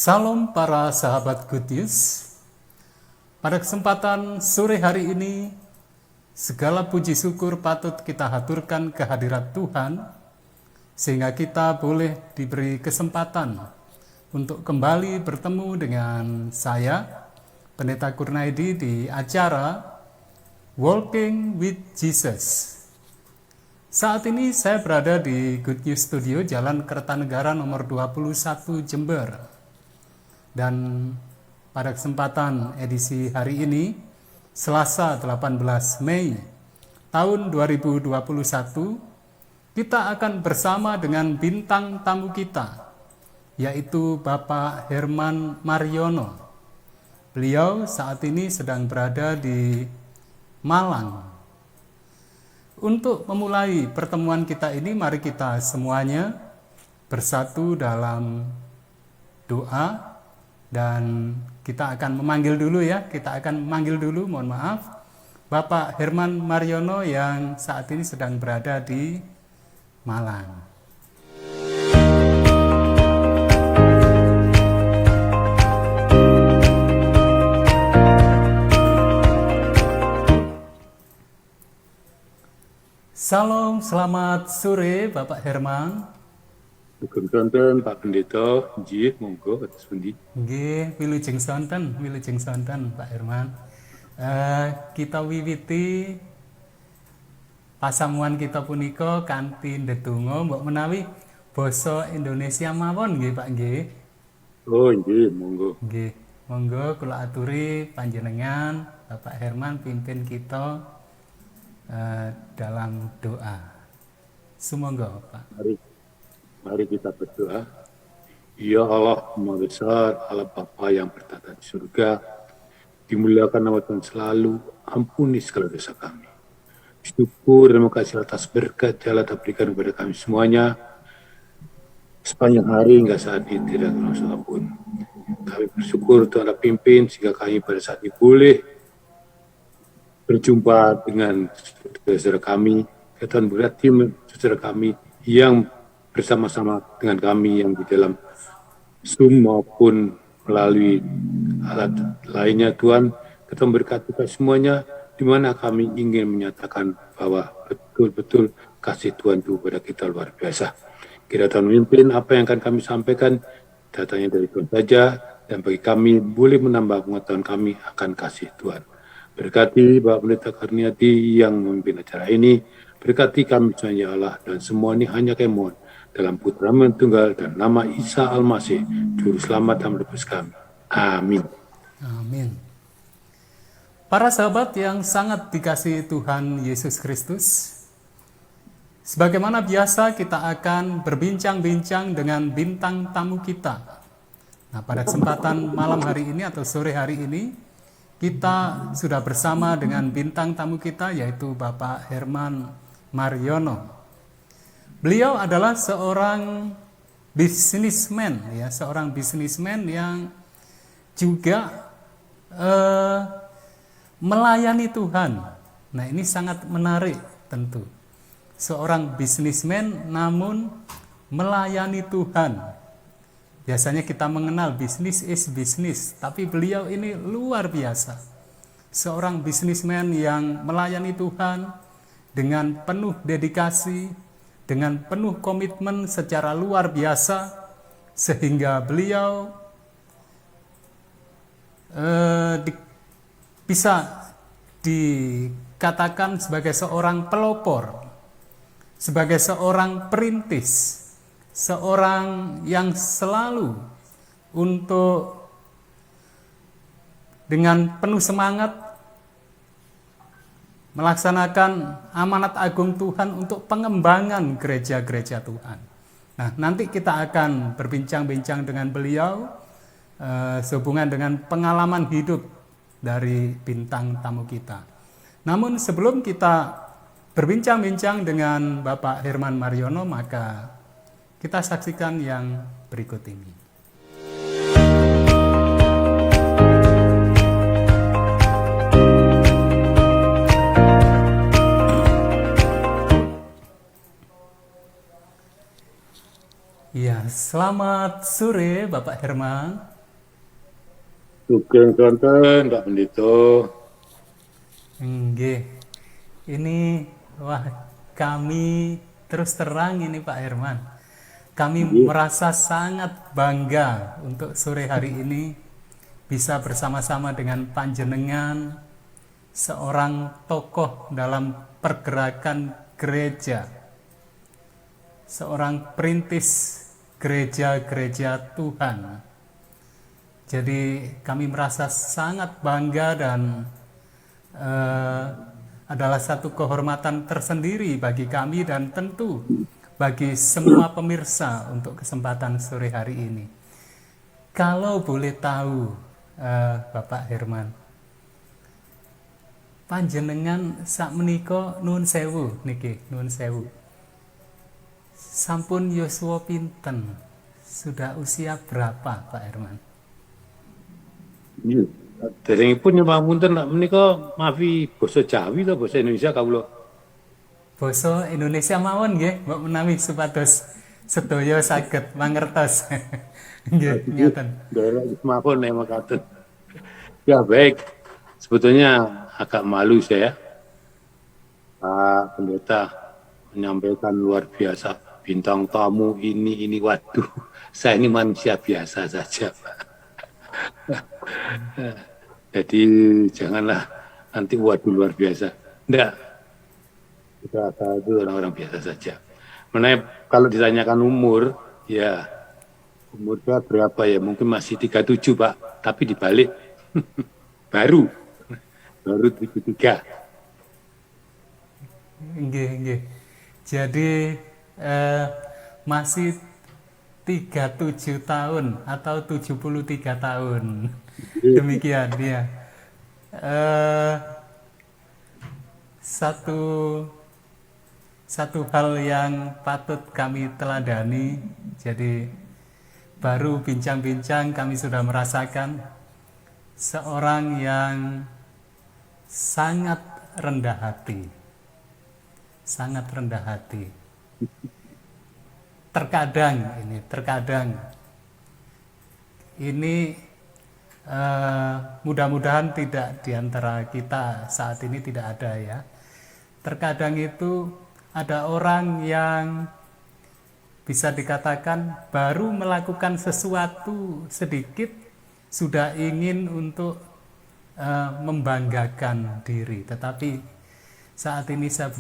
Salam para sahabat Good News. Pada kesempatan sore hari ini, segala puji syukur patut kita haturkan kehadirat Tuhan, sehingga kita boleh diberi kesempatan untuk kembali bertemu dengan saya, Pendeta Kurnaidi, di acara Walking with Jesus. Saat ini saya berada di Good News Studio, Jalan Kertanegara nomor 21 Jember. Dan pada kesempatan edisi hari ini, Selasa 18 Mei tahun 2021, kita akan bersama dengan bintang tamu kita, yaitu Bapak Herman Mariono. Beliau saat ini sedang berada di Malang. Untuk memulai pertemuan kita ini, mari kita semuanya bersatu dalam doa. Dan kita akan memanggil dulu mohon maaf, Bapak Herman Mariono yang saat ini sedang berada di Malang. Salam, selamat sore Bapak Herman. Sonten Pak Pendeta, nggih monggo atus pundi. Nggih, wilujeng sonten Pak Herman. Kita wiwiti pasamuan kita punika kanthi ndedonga mbok menawi basa Indonesia mawon nggih Pak nggih. Oh nggih, monggo. Nggih, monggo kula aturi panjenengan Bapak Herman pimpin kita dalam doa. Sumangga Pak. Mari kita berdoa. Ya Allah, Maha Besar, Allah Bapa yang bertata di surga, dimuliakan nama Tuhan selalu, ampuni segala dosa kami. Syukur dan makasih atas berkat yang telah berikan kepada kami semuanya, sepanjang hari hingga saat ini tidak terasa pun. Kami bersyukur Tuhan telah pimpin sehingga kami pada saat ini boleh berjumpa dengan saudara kami, Tuhan berarti saudara kami yang bersama-sama dengan kami yang di dalam Zoom maupun melalui alat lainnya. Tuhan, kita memberkati kita semuanya, di mana kami ingin menyatakan bahwa betul-betul kasih Tuhan itu kepada kita luar biasa. Kira Tuhan memimpin apa yang akan kami sampaikan, datanya dari Tuhan saja, dan bagi kami boleh menambah pengetahuan kami akan kasih Tuhan. Berkati Bapak Pendeta Kurniadi yang memimpin acara ini, berkati kami Tuhan ya Allah, dan semua ini hanya kami mohon dalam putra-Mu tunggal dan nama Isa Al-Masih, Juru Selamat dan Menebus kami. Amin. Amin. Para sahabat yang sangat dikasihi Tuhan Yesus Kristus, sebagaimana biasa kita akan berbincang-bincang dengan bintang tamu kita. Nah, pada kesempatan malam hari ini atau sore hari ini, kita sudah bersama dengan bintang tamu kita, yaitu Bapak Herman Mariono. Beliau adalah seorang businessman, seorang businessman yang juga melayani Tuhan. Nah, ini sangat menarik tentu. Seorang businessman namun melayani Tuhan. Biasanya kita mengenal bisnis is bisnis, tapi beliau ini luar biasa. Seorang businessman yang melayani Tuhan dengan penuh dedikasi, dengan penuh komitmen secara luar biasa, sehingga beliau bisa dikatakan sebagai seorang pelopor, sebagai seorang perintis, seorang yang selalu untuk dengan penuh semangat melaksanakan amanat agung Tuhan untuk pengembangan gereja-gereja Tuhan. Nah, nanti kita akan berbincang-bincang dengan beliau sehubungan dengan pengalaman hidup dari bintang tamu kita. Namun sebelum kita berbincang-bincang dengan Bapak Herman Mariono, maka kita saksikan yang berikut ini. Ya, selamat sore Bapak Herman. Sugeng sonten Pak Pendeta. Nggih. Ini wah kami terus terang ini Pak Herman. Kami Nggih. merasa sangat bangga untuk sore hari ini bisa bersama-sama dengan panjenengan, seorang tokoh dalam pergerakan gereja, seorang perintis gereja-gereja Tuhan. Jadi kami merasa sangat bangga dan adalah satu kehormatan tersendiri bagi kami dan tentu bagi semua pemirsa untuk kesempatan sore hari ini. Kalau boleh tahu, Bapak Herman, panjenengan sak menika nuwun sewu niki, nuwun sewu. Sampun yuswa pinten? Sudah usia berapa, Pak Herman? Nggih. Derengipun nyepapunten Pak menika mafi basa Jawi to basa Indonesia kawula. Basa Indonesia mawon nggih, mbok menawi supados sedaya saged mangertos. Nggih, Nggih. ngaten. Daerah mawon nek makaten. Ya baik. Sebetulnya agak malu saya Pak Pendeta menyampaikan luar biasa bintang tamu ini waduh saya ini manusia biasa saja Pak. Jadi janganlah nanti waduh luar biasa. Enggak, saya itu orang-orang biasa saja. Mengenai kalau ditanyakan umur, ya umur saya berapa ya? Mungkin masih 37 Pak, tapi dibalik baru 73. Nggih, nggih. Jadi masih 37 tahun atau 73 tahun. Demikian dia. Eh, satu satu hal yang patut kami teladani. Jadi baru bincang-bincang kami sudah merasakan seorang yang sangat rendah hati. Sangat rendah hati. Terkadang ini mudah-mudahan tidak diantara kita saat ini tidak ada ya. Terkadang itu ada orang yang bisa dikatakan baru melakukan sesuatu sedikit sudah ingin untuk membanggakan diri, tetapi saat ini saya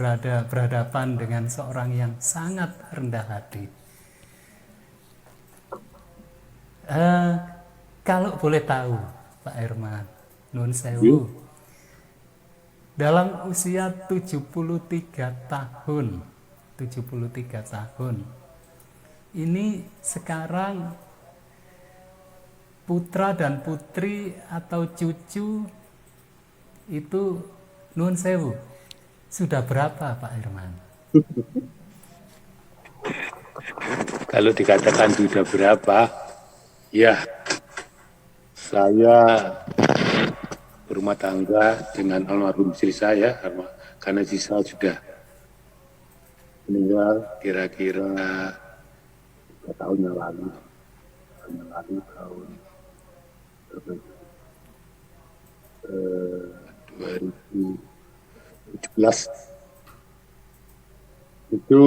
berhadapan dengan seorang yang sangat rendah hati. Kalau boleh tahu, Pak Herman, nun sewu, dalam usia 73 tahun, ini sekarang putra dan putri atau cucu itu nun sewu sudah berapa Pak Herman? Kalau dikatakan sudah berapa, ya saya berumah tangga dengan almarhum istri saya karena istri saya sudah meninggal kira-kira 3 tahun yang lalu, tahun 2017 itu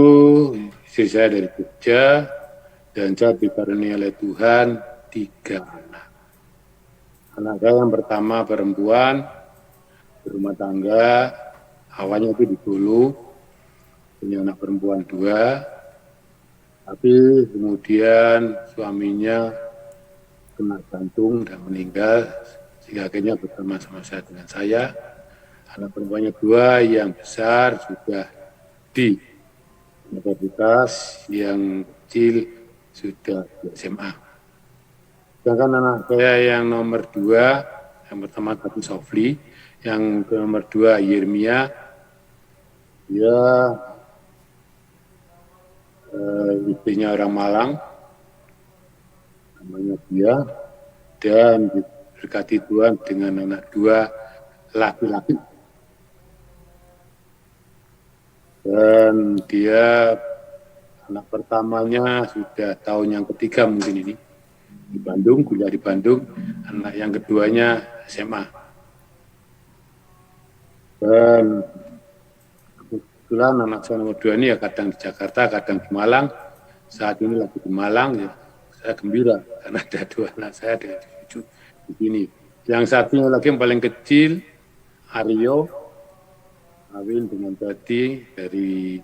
istri saya dari Jogja dan saya dikaruniai oleh Tuhan 3 anak. Anak saya yang pertama perempuan berumah tangga, awalnya itu di Solo, punya anak perempuan 2, tapi kemudian suaminya kena jantung dan meninggal, sehingga akhirnya bersama-sama saya dengan saya. Anak perempuannya 2 yang besar sudah di universitas, yang kecil sudah di SMA. Sedangkan anak saya yang nomor 2, yang pertama tadi Sofli, yang nomor 2 Yermia, dia istrinya orang Malang, namanya dia, dan diberkati Tuhan dengan anak 2 laki-laki. Dan dia anak pertamanya sudah tahun yang ketiga mungkin ini di Bandung, kuliah di Bandung. anak yang keduanya SMA. Dan kebetulan anak saya nomor 2 ini ya kadang di Jakarta, kadang di Malang. Saat ini lagi di Malang, ya saya gembira karena ada 2 anak saya dengan cucu di sini. Yang satunya lagi yang paling kecil, Aryo, kawin dengan Tati dari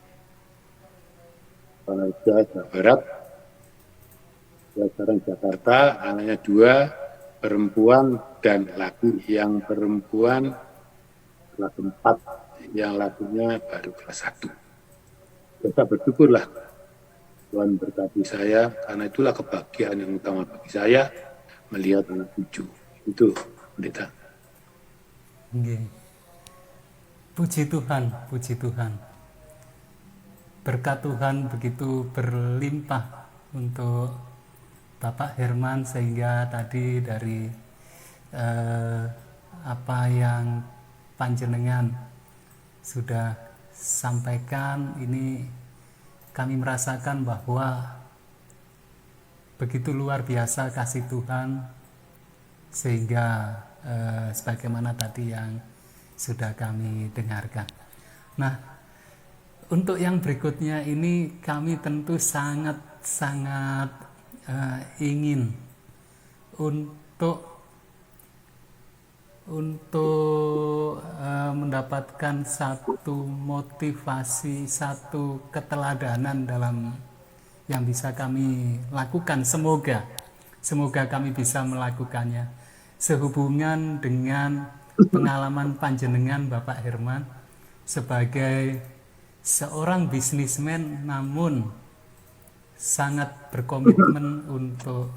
Panaja, Jawa Barat. Ya, sekarang Jakarta, anaknya 2, perempuan dan laki. Yang perempuan kelas 4, yang lakinya baru kelas 1. Kita bersyukurlah Tuhan berkati saya, karena itulah kebahagiaan yang utama bagi saya, melihat anak cucu. Itu, Pendeta. Nggih. Puji Tuhan, puji Tuhan. Berkat Tuhan begitu berlimpah untuk Bapak Herman, sehingga tadi dari apa yang panjenengan sudah sampaikan ini, kami merasakan bahwa begitu luar biasa kasih Tuhan, sehingga sebagaimana tadi yang sudah kami dengarkan. Nah, untuk yang berikutnya ini kami tentu sangat ingin untuk mendapatkan satu motivasi, satu keteladanan dalam yang bisa kami lakukan. Semoga kami bisa melakukannya sehubungan dengan pengalaman panjenengan Bapak Herman sebagai seorang bisnismen, namun sangat berkomitmen untuk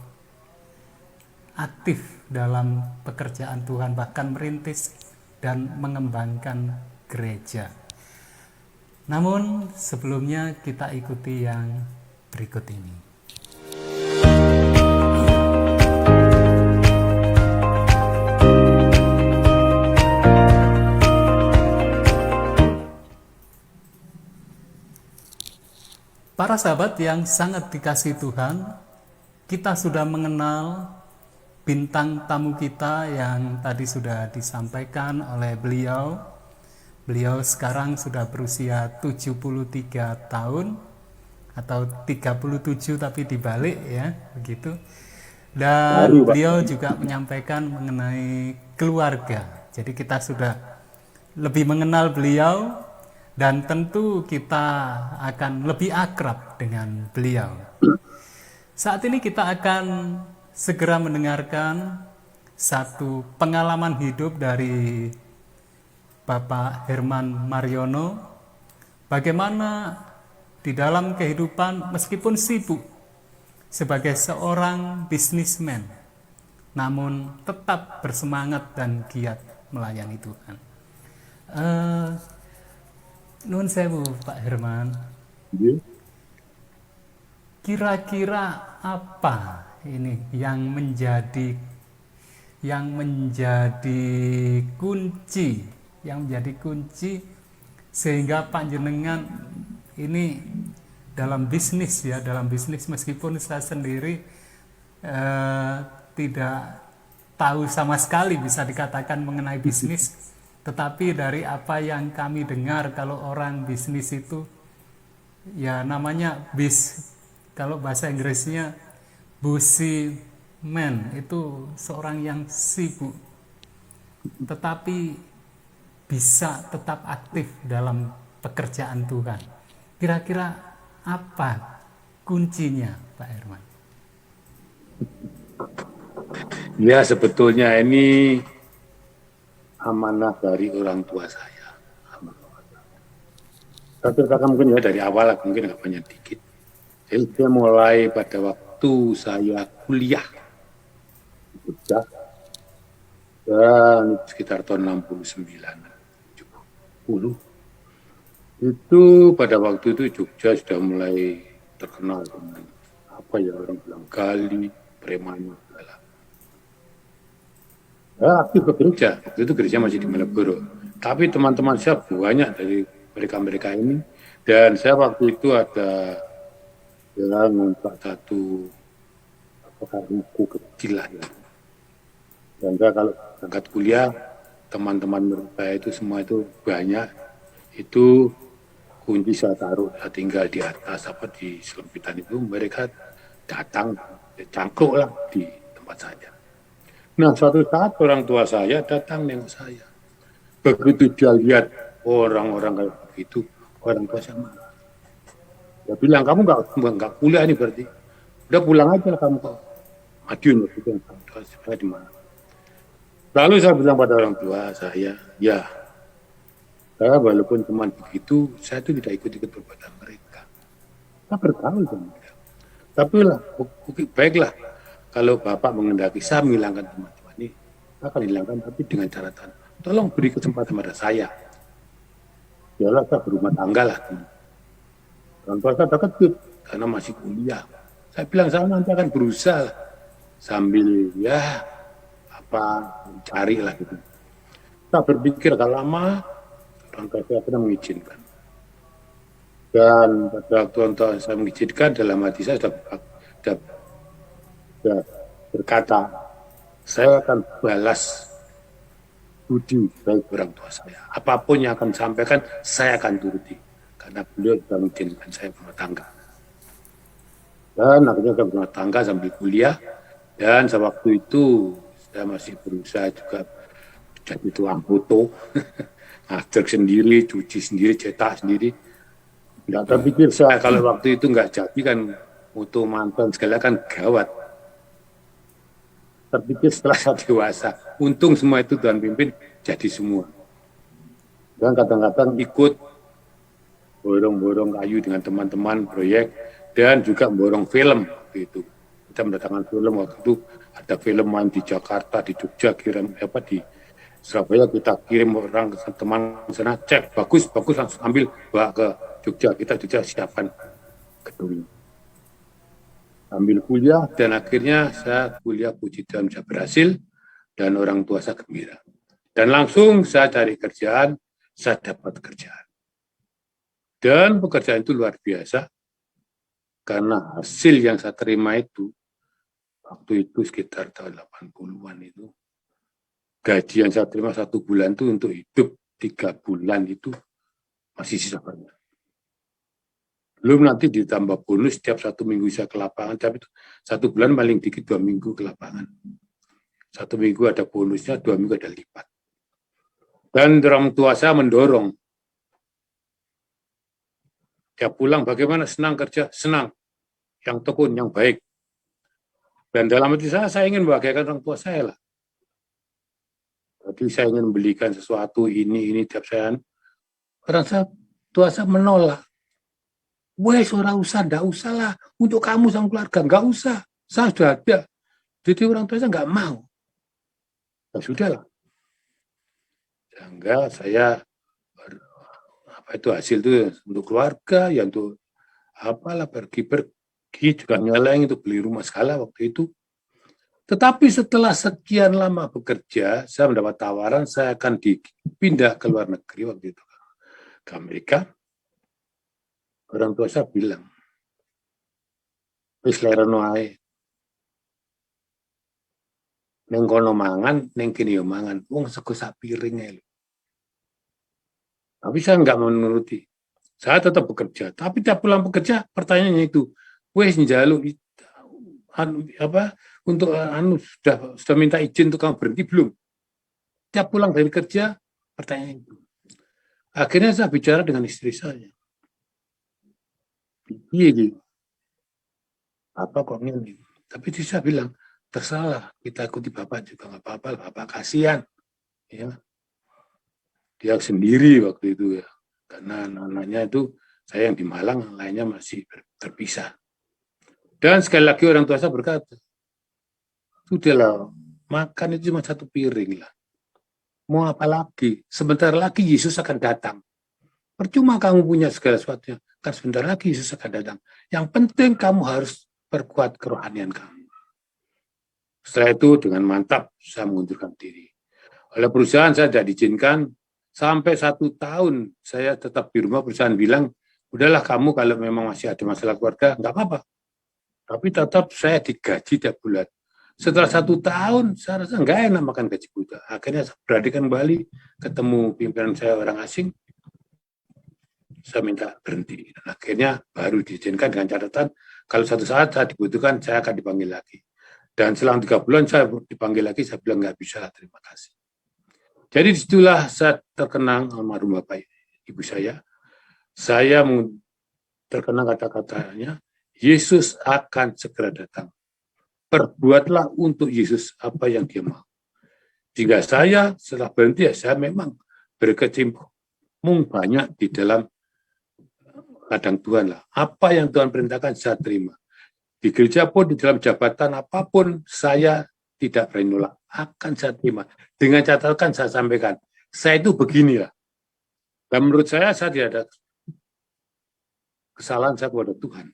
aktif dalam pekerjaan Tuhan, bahkan merintis dan mengembangkan gereja. Namun sebelumnya kita ikuti yang berikut ini. Para sahabat yang sangat dikasihi Tuhan, kita sudah mengenal bintang tamu kita yang tadi sudah disampaikan oleh beliau. Beliau sekarang sudah berusia 73 tahun atau 37 tapi dibalik ya, begitu. Dan beliau juga menyampaikan mengenai keluarga. Jadi kita sudah lebih mengenal beliau dan tentu kita akan lebih akrab dengan beliau. Saat ini kita akan segera mendengarkan satu pengalaman hidup dari Bapak Herman Mariono, bagaimana di dalam kehidupan meskipun sibuk sebagai seorang bisnismen, namun tetap bersemangat dan giat melayani Tuhan. Nuhun sewu Pak Herman. Kira-kira apa ini yang menjadi kunci sehingga panjenengan ini dalam bisnis meskipun saya sendiri tidak tahu sama sekali bisa dikatakan mengenai bisnis, tetapi dari apa yang kami dengar, kalau orang bisnis itu ya namanya kalau bahasa Inggrisnya busy man, itu seorang yang sibuk tetapi bisa tetap aktif dalam pekerjaan Tuhan. Kira-kira apa kuncinya Pak Herman? Ya, sebetulnya ini amanah dari orang tua saya. Tapi kata mungkin ya dari awal mungkin nggak banyak dikit. Jadi saya mulai pada waktu saya kuliah Jogja, dan sekitar tahun 69, 70. Itu pada waktu itu Jogja sudah mulai terkenal dengan apa ya orang bilang gali, preman, segala. Aktif ke gereja, waktu itu gereja masih di Malioboro. Tapi teman-teman saya banyak dari mereka-mereka ini, dan saya waktu itu ada ngontrak satu buku kecil lah ya. Sehingga kalau berangkat kuliah, teman-teman saya itu semua itu banyak, itu kunci saya taruh, saya tinggal di atas apa di selempitan itu, mereka datang, cangkruk lah di tempat saya. Nah, suatu saat orang tua saya datang nengok saya. Begitu dia lihat orang-orang kayak begitu, orang tua saya marah. Dia bilang, kamu nggak kuliah ini berarti. Udah pulang aja lah kamu kok. Madiun waktu itu yang saya di mana. Lalu saya bilang pada orang tua saya, ya, saya walaupun teman begitu, saya itu tidak ikut-ikut perbuatan mereka. Saya bergaul sama mereka. Tapi lah, baiklah, kalau Bapak mengendaki saya menghilangkan teman-teman ini, saya akan hilangkan, tapi dengan catatan, tolong beri kesempatan pada saya. Yalah, saya berumah tangga lah. Orang tua saya terkejut, karena masih kuliah. Saya bilang, saya nanti akan berusaha lah, sambil ya, cari lah gitu. Saya berpikir agak lama, orang tua saya pernah mengizinkan. Dan pada waktu orang tua saya mengizinkan, dalam hati saya sudah berkata, saya akan balas budi baik orang tua saya. Apapun yang akan disampaikan, saya akan turuti. Karena beliau sudah mengizinkan saya berumah tangga. Dan akhirnya saya berumah tangga sambil kuliah. Dan sewaktu itu, saya masih berusaha juga jadi tukang foto. Ngajar sendiri, cuci sendiri, cetak sendiri. Nggak terpikir saya kalau waktu itu nggak jadi kan foto mantan segala kan gawat. Terpikir setelah saya dewasa, untung semua itu Tuhan pimpin jadi semua. Dan kadang-kadang ikut borong-borong kayu dengan teman-teman proyek dan juga borong film gitu. Kita mendatangkan film waktu itu ada film main di Jakarta, di Jogja, kirim di Surabaya kita kirim orang ke teman sana cek bagus langsung ambil bawa ke Jogja, kita siapkan gedung. Ambil kuliah dan akhirnya saya kuliah puji Tuhan bisa berhasil dan orang tua saya gembira. Dan langsung saya cari kerjaan, saya dapat kerjaan. Dan pekerjaan itu luar biasa karena hasil yang saya terima itu waktu itu sekitar tahun 80-an itu gaji yang saya terima 1 bulan itu untuk hidup 3 bulan itu masih sisa banyak. Belum nanti ditambah bonus setiap 1 minggu saya ke lapangan, tapi 1 bulan paling dikit 2 minggu ke lapangan. 1 minggu ada bonusnya, 2 minggu ada lipat. Dan orang tua saya mendorong. Dia pulang bagaimana senang kerja, senang. Yang tekun, yang baik. Dan dalam hati saya ingin membahagiakan orang tua saya lah. Jadi saya ingin membelikan sesuatu, ini tiap saya. Orang tua saya menolak. Wes ora usah, ndak usah lah. Untuk kamu sama keluarga, nggak usah. Saya sudah ada. Jadi orang tua saya nggak mau. Ya sudah lah. Sehingga saya hasil itu untuk keluarga, ya untuk pergi juga nyeleng itu beli rumah segala waktu itu. Tetapi setelah sekian lama bekerja, saya mendapat tawaran saya akan dipindah ke luar negeri waktu itu ke Amerika. Orang tua saya bilang, wis lereno ae. Neng kono mangan, neng kini yo mangan. Wong sego sak piring ae. Tapi saya nggak menuruti. Saya tetap bekerja. Tapi tiap pulang bekerja, pertanyaannya itu, wes njaluk untuk sudah minta izin untuk kamu berhenti belum? Tiap pulang dari kerja, pertanyaan itu. Akhirnya saya bicara dengan istri saya. Iya gitu. Apa kok ini? Tapi saya bilang, terserah kita ikuti Bapak juga nggak apa-apa, Bapak kasihan. Ya. Dia sendiri waktu itu ya. Karena anak-anaknya itu, saya yang di Malang, lainnya masih terpisah. Dan sekali lagi orang tua saya berkata, sudahlah, makan itu cuma 1 piring lah. Mau apa lagi? Sebentar lagi Yesus akan datang. Percuma kamu punya segala sesuatunya. Kan sebentar lagi Yesus akan datang. Yang penting kamu harus perkuat kerohanian kamu. Setelah itu dengan mantap saya mengundurkan diri. Oleh perusahaan saya tidak diizinkan. Sampai 1 tahun saya tetap di rumah. Perusahaan bilang, udahlah kamu kalau memang masih ada masalah keluarga, nggak apa-apa. Tapi tetap saya digaji tiap bulan. Setelah 1 tahun, saya rasa nggak enak makan gaji buta. Akhirnya saya perhatikan kembali, ketemu pimpinan saya orang asing, saya minta berhenti. Dan akhirnya baru diizinkan dengan catatan, kalau satu saat saya dibutuhkan, saya akan dipanggil lagi. Dan selang 3 bulan saya dipanggil lagi, saya bilang nggak bisa, terima kasih. Jadi disitulah saya terkenang almarhum Bapak Ibu saya terkenang kata-katanya, Yesus akan segera datang. Perbuatlah untuk Yesus apa yang dia mau. Jika saya setelah berhenti, saya memang berkecimpung banyak di dalam ladang Tuhan lah. Apa yang Tuhan perintahkan saya terima. Di gereja pun, di dalam jabatan apapun, saya tidak berani nolak. Akan saya terima. Dengan catatan saya sampaikan, saya itu beginilah. Dan menurut saya tidak ada kesalahan saya kepada Tuhan.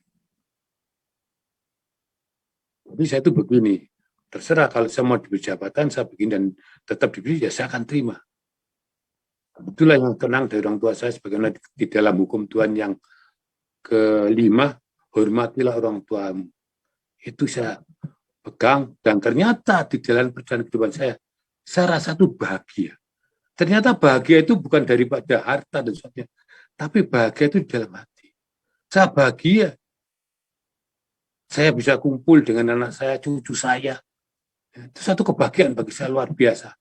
Jadi saya itu begini, terserah kalau saya mau diberi jabatan, saya begini dan tetap diberi, ya saya akan terima. Itulah yang tenang dari orang tua saya, sebagaimana di dalam hukum Tuhan yang kelima, hormatilah orang tuamu. Itu saya pegang, dan ternyata di dalam perjalanan kehidupan saya rasa itu bahagia. Ternyata bahagia itu bukan daripada harta dan sebagainya, tapi bahagia itu di dalam hati. Saya bahagia. Saya bisa kumpul dengan anak saya, cucu saya. Itu satu kebahagiaan bagi saya luar biasa.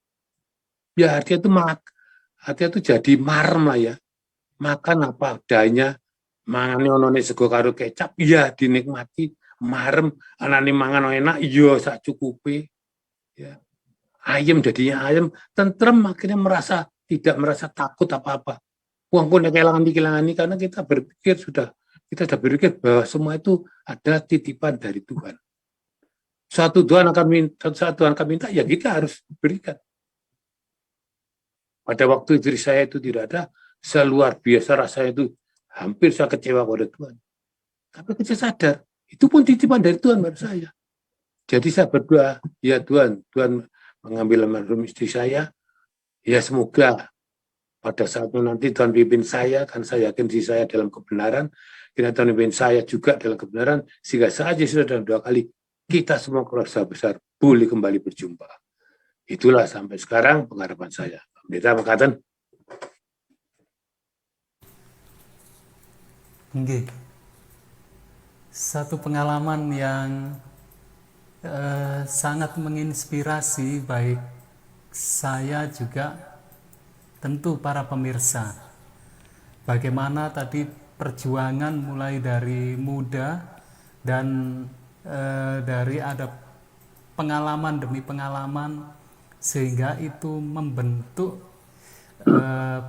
Ya hati itu jadi marem lah ya. Makan apa adanya, mangan ono sego karo kecap, ya dinikmati. Marem, anane mangan enak, iya sak cukupi. Ya. Ayam jadinya ayam, tentrem akhirnya tidak merasa takut apa-apa. Uang pun kehilangan ini karena kita sudah berpikir bahwa semua itu adalah titipan dari Tuhan. Saat Tuhan akan minta, ya kita harus berikan. Pada waktu diri saya itu tidak ada, seluar biasa rasanya itu hampir saya kecewa pada Tuhan. Tapi saya sadar, itu pun titipan dari Tuhan pada saya. Jadi saya berdoa, ya Tuhan mengambil almarhum istri saya, ya semoga pada saatnya nanti Tuhan pimpin saya, kan saya yakin diri saya dalam kebenaran, kita Tuhan pimpin saya juga dalam kebenaran, sehingga saja sudah dalam 2 kali, kita semua keluarga besar boleh kembali berjumpa. Itulah sampai sekarang pengharapan saya. Pendeta berkata, satu pengalaman yang sangat menginspirasi baik saya juga tentu para pemirsa. Bagaimana tadi perjuangan mulai dari muda dan dari ada pengalaman demi pengalaman sehingga itu membentuk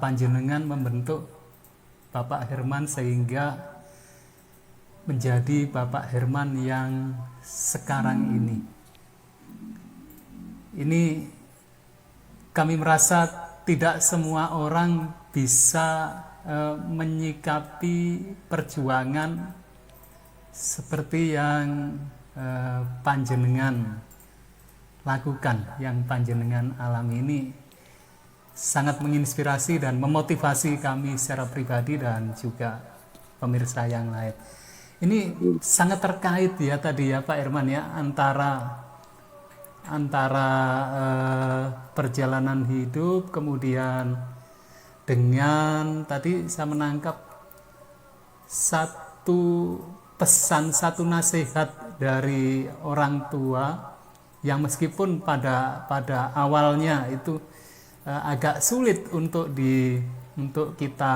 panjenengan membentuk Bapak Herman sehingga menjadi Bapak Herman yang sekarang ini. Ini kami merasa tidak semua orang bisa menyikapi perjuangan seperti yang panjenengan lakukan, yang panjenengan alami. Ini sangat menginspirasi dan memotivasi kami secara pribadi dan juga pemirsa yang lain. Ini sangat terkait ya tadi ya Pak Herman ya, antara perjalanan hidup kemudian dengan tadi saya menangkap satu pesan, satu nasihat dari orang tua yang meskipun pada awalnya itu agak sulit untuk kita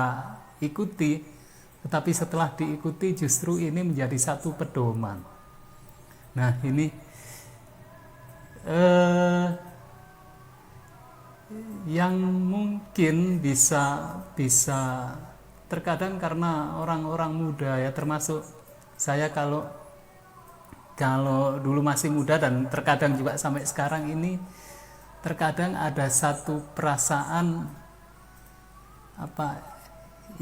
ikuti, tetapi setelah diikuti justru ini menjadi satu pedoman. Nah ini yang mungkin bisa terkadang karena orang-orang muda ya, termasuk saya kalau dulu masih muda dan terkadang juga sampai sekarang ini, terkadang ada satu perasaan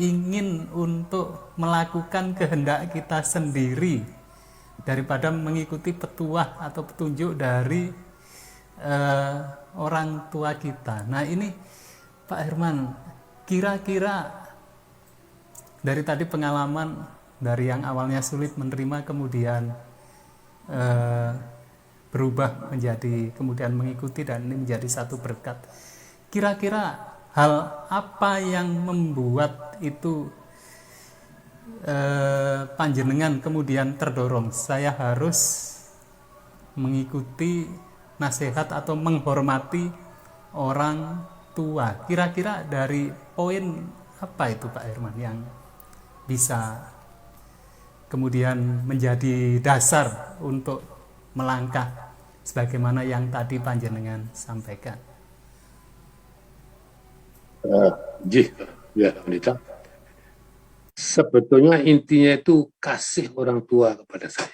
ingin untuk melakukan kehendak kita sendiri daripada mengikuti petuah atau petunjuk dari orang tua kita. Nah ini Pak Herman, kira-kira dari tadi pengalaman dari yang awalnya sulit menerima kemudian berubah menjadi kemudian mengikuti, dan ini menjadi satu berkat. Kira-kira hal apa yang membuat itu panjenengan kemudian terdorong, saya harus mengikuti nasihat atau menghormati orang tua? Kira-kira dari poin apa itu Pak Herman yang bisa kemudian menjadi dasar untuk melangkah sebagaimana yang tadi panjenengan sampaikan? Ya, Pendeta. Sebetulnya intinya itu kasih orang tua kepada saya.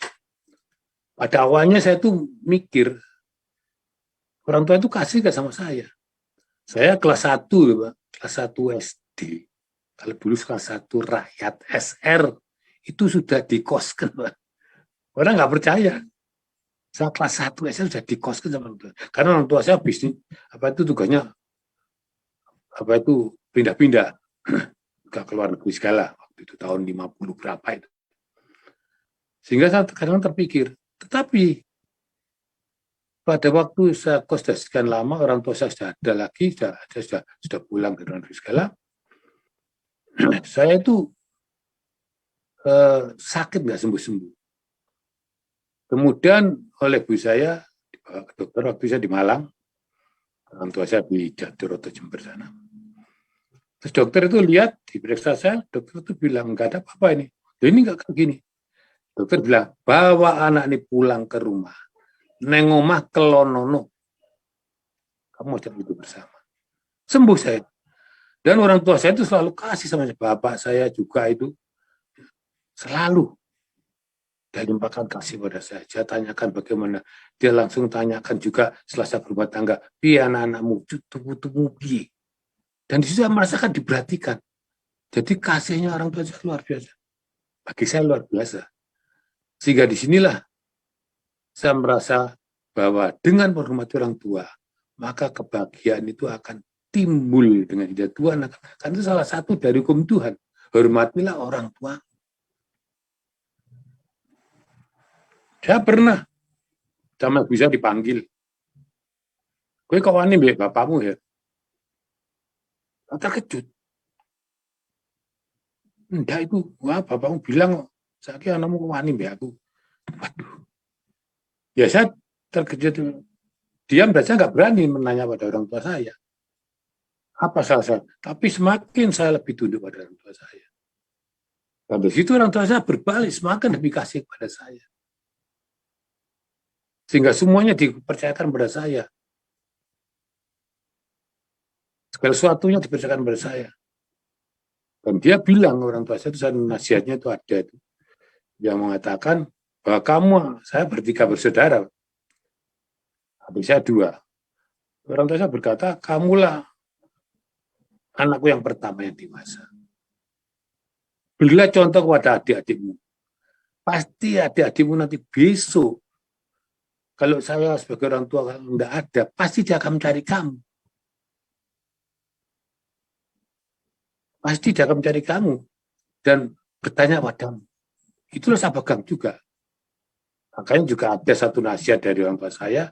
Pada awalnya saya tuh mikir, orang tua itu kasih gak sama saya. Saya kelas 1, Pak. Kelas 1 SD. Kalau dulu kelas 1 rakyat SR, itu sudah dikoskan, Pak. Orang nggak percaya. Saya kelas 1 SD sudah dikoskan sama orang tua. Karena orang tua saya bisnis, tugasnya, pindah-pindah. Ke luar negeri segala. Waktu itu tahun 50 berapa itu. Sehingga saya kadang terpikir, tetapi pada waktu saya kos sudah sekian lama, orang tua saya sudah ada lagi, sudah pulang ke luar negeri segala. Saya itu sakit nggak sembuh-sembuh. Kemudian oleh ibu saya dibawa ke dokter, waktu saya di Malang, orang tua saya di Jatiroto Jember sana. Terus dokter itu lihat, diperiksa saya, dokter itu bilang, nggak ada apa-apa ini. Ini nggak kayak gini. Dokter bilang, bawa anak ini pulang ke rumah. Neng omah kelonono. Kamu ajak hidup bersama. Sembuh saya. Dan orang tua saya itu selalu kasih sama saya. Bapak saya juga itu selalu dia limpahkan kasih pada saya. Saya tanyakan bagaimana. Dia langsung tanyakan juga setelah saya berumah tangga. Piye anak-anakmu, tubuh-tubuh piye. Dan di situ saya merasakan diperhatikan. Jadi kasihnya orang tua saya luar biasa. Bagi saya luar biasa. Sehingga disinilah saya merasa bahwa dengan menghormati orang tua, maka kebahagiaan itu akan timbul dengan hidup Tuhan. Karena itu salah satu dari hukum Tuhan. Hormatilah orang tua. Saya pernah sama bisa dipanggil. Kowe kok wani mbek bapakmu ya? Terkejut. Enggak itu, wah bapakmu bilang saya anakmu wani mbek aku. Waduh. Ya saya terkejut. Diam saja nggak berani menanya pada orang tua saya. Apa salah saya? Tapi semakin saya lebih tunduk pada orang tua saya. Dan di situ orang tua saya berbalik, semakin lebih kasih kepada saya. Sehingga semuanya dipercayakan pada saya. Segala sesuatunya dipercayakan pada saya. Dan dia bilang, orang tua saya itu, nasihatnya itu ada itu. Yang mengatakan bahwa saya bertiga bersaudara. Adik saya 2. Orang tua saya berkata, kamulah anakku yang pertama yang dewasa. Berilah contoh kepada adik-adikmu. Pasti adik-adikmu nanti besok, kalau saya sebagai orang tua tidak ada, pasti dia akan mencari kamu. Pasti dia akan mencari kamu dan bertanya padamu. Itulah saya pegang juga. Makanya juga ada satu nasihat dari orang tua saya,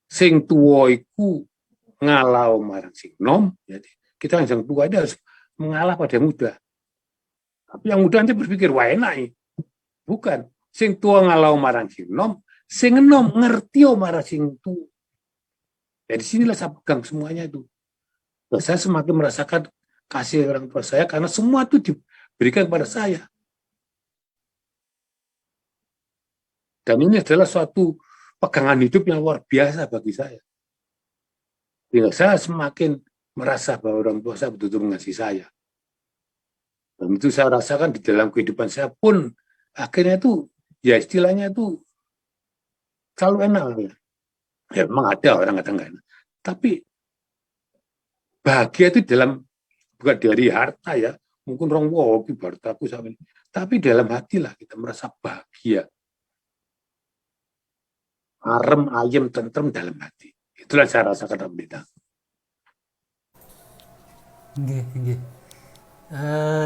sing tua iku ngalau marang sing nom. Jadi kita yang tua itu harus mengalah pada muda. Tapi yang muda nanti berpikir, wah enak. Bukan. Sing tua ngalau marang sing nom, sing nom ngerti marang sing tua. Jadi sinilah saya pegang semuanya itu. Dan saya semakin merasakan kasih orang tua saya karena semua itu diberikan kepada saya. Dan ini adalah suatu pegangan hidup yang luar biasa bagi saya. Sehingga saya semakin merasa bahwa orang tua saya betul-betul mengasihi saya. Dan itu saya rasakan di dalam kehidupan saya pun akhirnya itu, ya istilahnya itu selalu enak. Ya memang ada orang kadang nggak enak. Tapi bahagia itu bukan dari harta ya. Mungkin orang wow, hartaku sama ini. Tapi dalam hati lah kita merasa bahagia. Arem, ayem, tentrem dalam hati. Itulah saya rasakan beda.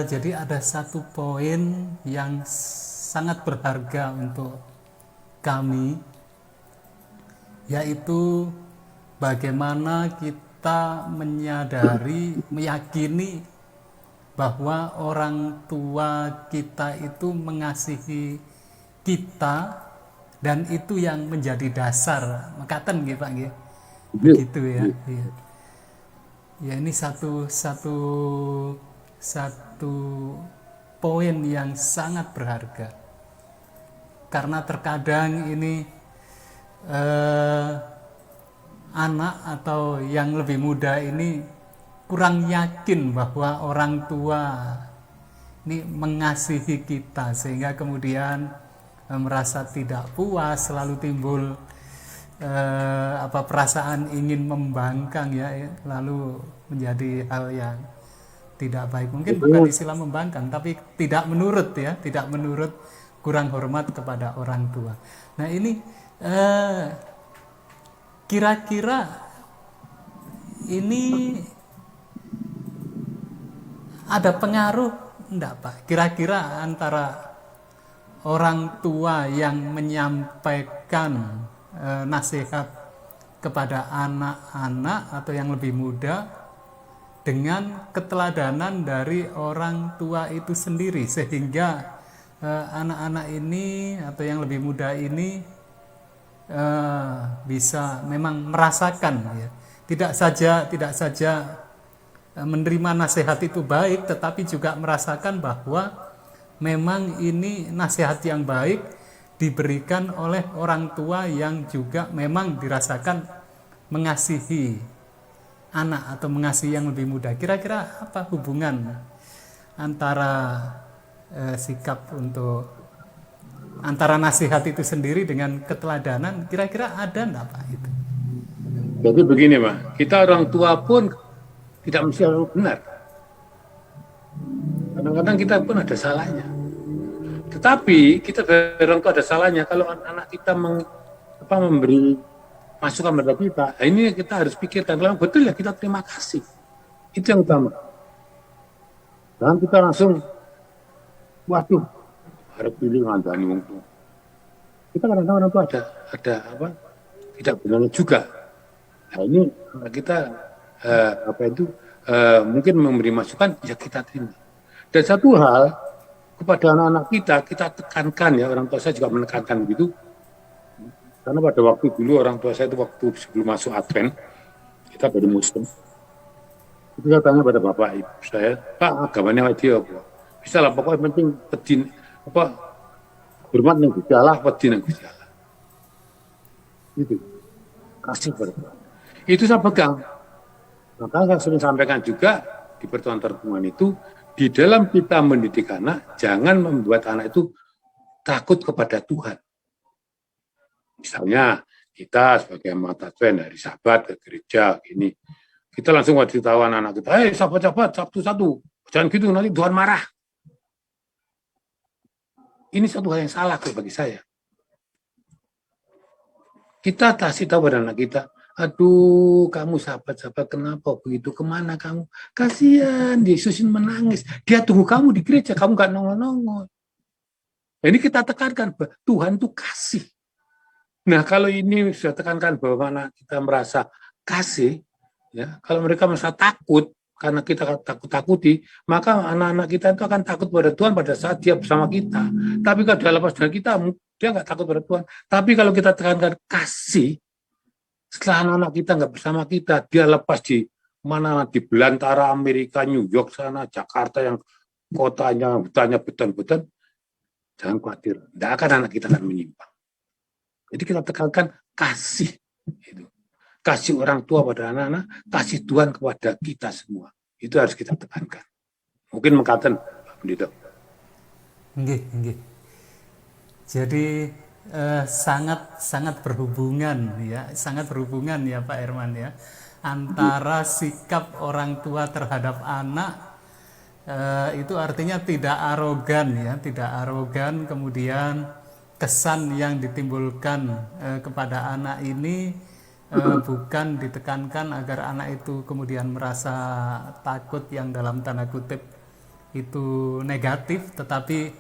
Jadi ada satu poin yang sangat berharga untuk kami, yaitu bagaimana kita menyadari, meyakini bahwa orang tua kita itu mengasihi kita, dan itu yang menjadi dasar. Mekaten nggih Pak nggih. Begitu ya. Iya. Ya, ini satu poin yang sangat berharga. Karena terkadang ini anak atau yang lebih muda ini kurang yakin bahwa orang tua ini mengasihi kita, sehingga kemudian merasa tidak puas, selalu timbul perasaan ingin membangkang ya, lalu menjadi hal yang tidak baik. Mungkin bukan istilah membangkang, tapi tidak menurut ya, tidak menurut, kurang hormat kepada orang tua. Nah ini kira-kira ini ada pengaruh enggak Pak? Kira-kira antara orang tua yang menyampaikan nasihat kepada anak-anak atau yang lebih muda dengan keteladanan dari orang tua itu sendiri, sehingga anak-anak ini atau yang lebih muda ini bisa memang merasakan ya, tidak saja menerima nasihat itu baik, tetapi juga merasakan bahwa memang ini nasihat yang baik diberikan oleh orang tua yang juga memang dirasakan mengasihi anak atau mengasihi yang lebih muda. Kira-kira apa hubungan antara sikap untuk antara nasihat itu sendiri dengan keteladanan? Kira-kira ada enggak Pak itu? Jadi begini Pak, kita orang tua pun tidak mesti harus benar. Kadang-kadang kita pun ada salahnya. Tetapi kita dari orang tua ada salahnya kalau anak kita memberi masukan kepada kita. Nah, ini kita harus pikirkan, kalau betul ya kita terima kasih. Itu yang utama. Jangan kita langsung, waduh, harap pilih ngandani wong tua. Kita kadang-kadang orang tua ada tidak benarnya juga. Nah ini kita mungkin memberi masukan, ya kita terima. Dan satu hal kepada anak-anak kita tekankan ya, orang tua saya juga menekankan begitu. Karena pada waktu dulu orang tua saya itu waktu sebelum masuk Advent, kita baru Muslim. Itu saya tanya pada bapak ibu saya, Pak, agamanya dia apa? Bisa lah, pokoknya penting pedin hormat yang Gusti Allah, pedin yang Gusti Allah. Itu kasih pada Tuhan. Itu saya pegang. Maka saya sering sampaikan juga di pertemuan itu, di dalam kita mendidik anak, jangan membuat anak itu takut kepada Tuhan. Misalnya kita sebagai amat Advent dari sahabat ke gereja gini, kita langsung wajib tahu anak kita, sahabat-sahabat Sabtu satu, jangan gitu nanti Tuhan marah. Ini satu hal yang salah bagi saya. Kita kasih tahu pada anak kita, aduh kamu sahabat-sahabat kenapa begitu, kemana kamu? Kasihan, Yesus menangis, dia tunggu kamu di gereja, kamu gak nongol-nongol. Ini kita tekankan, Tuhan itu kasih. Nah kalau ini sudah tekankan bahwa anak kita merasa kasih, ya, kalau mereka merasa takut, karena kita takut-takuti, maka anak-anak kita itu akan takut pada Tuhan pada saat dia bersama kita. Tapi kalau dia lepas dari kita, dia nggak takut pada Tuhan. Tapi kalau kita tekankan kasih, setelah anak-anak kita nggak bersama kita, dia lepas di mana, di belantara Amerika, New York sana, Jakarta yang kotanya, hutannya beton-beton, jangan khawatir, tidak akan anak kita akan menyimpang. Jadi kita tekankan kasih, itu. Kasih orang tua pada anak-anak, kasih Tuhan kepada kita semua. Itu harus kita tekankan. Mungkin mengatakan, Pendeta. Nggih. Jadi sangat berhubungan ya Pak Herman ya, antara sikap orang tua terhadap anak, itu artinya tidak arogan, kemudian kesan yang ditimbulkan kepada anak ini bukan ditekankan agar anak itu kemudian merasa takut yang dalam tanda kutip itu negatif, tetapi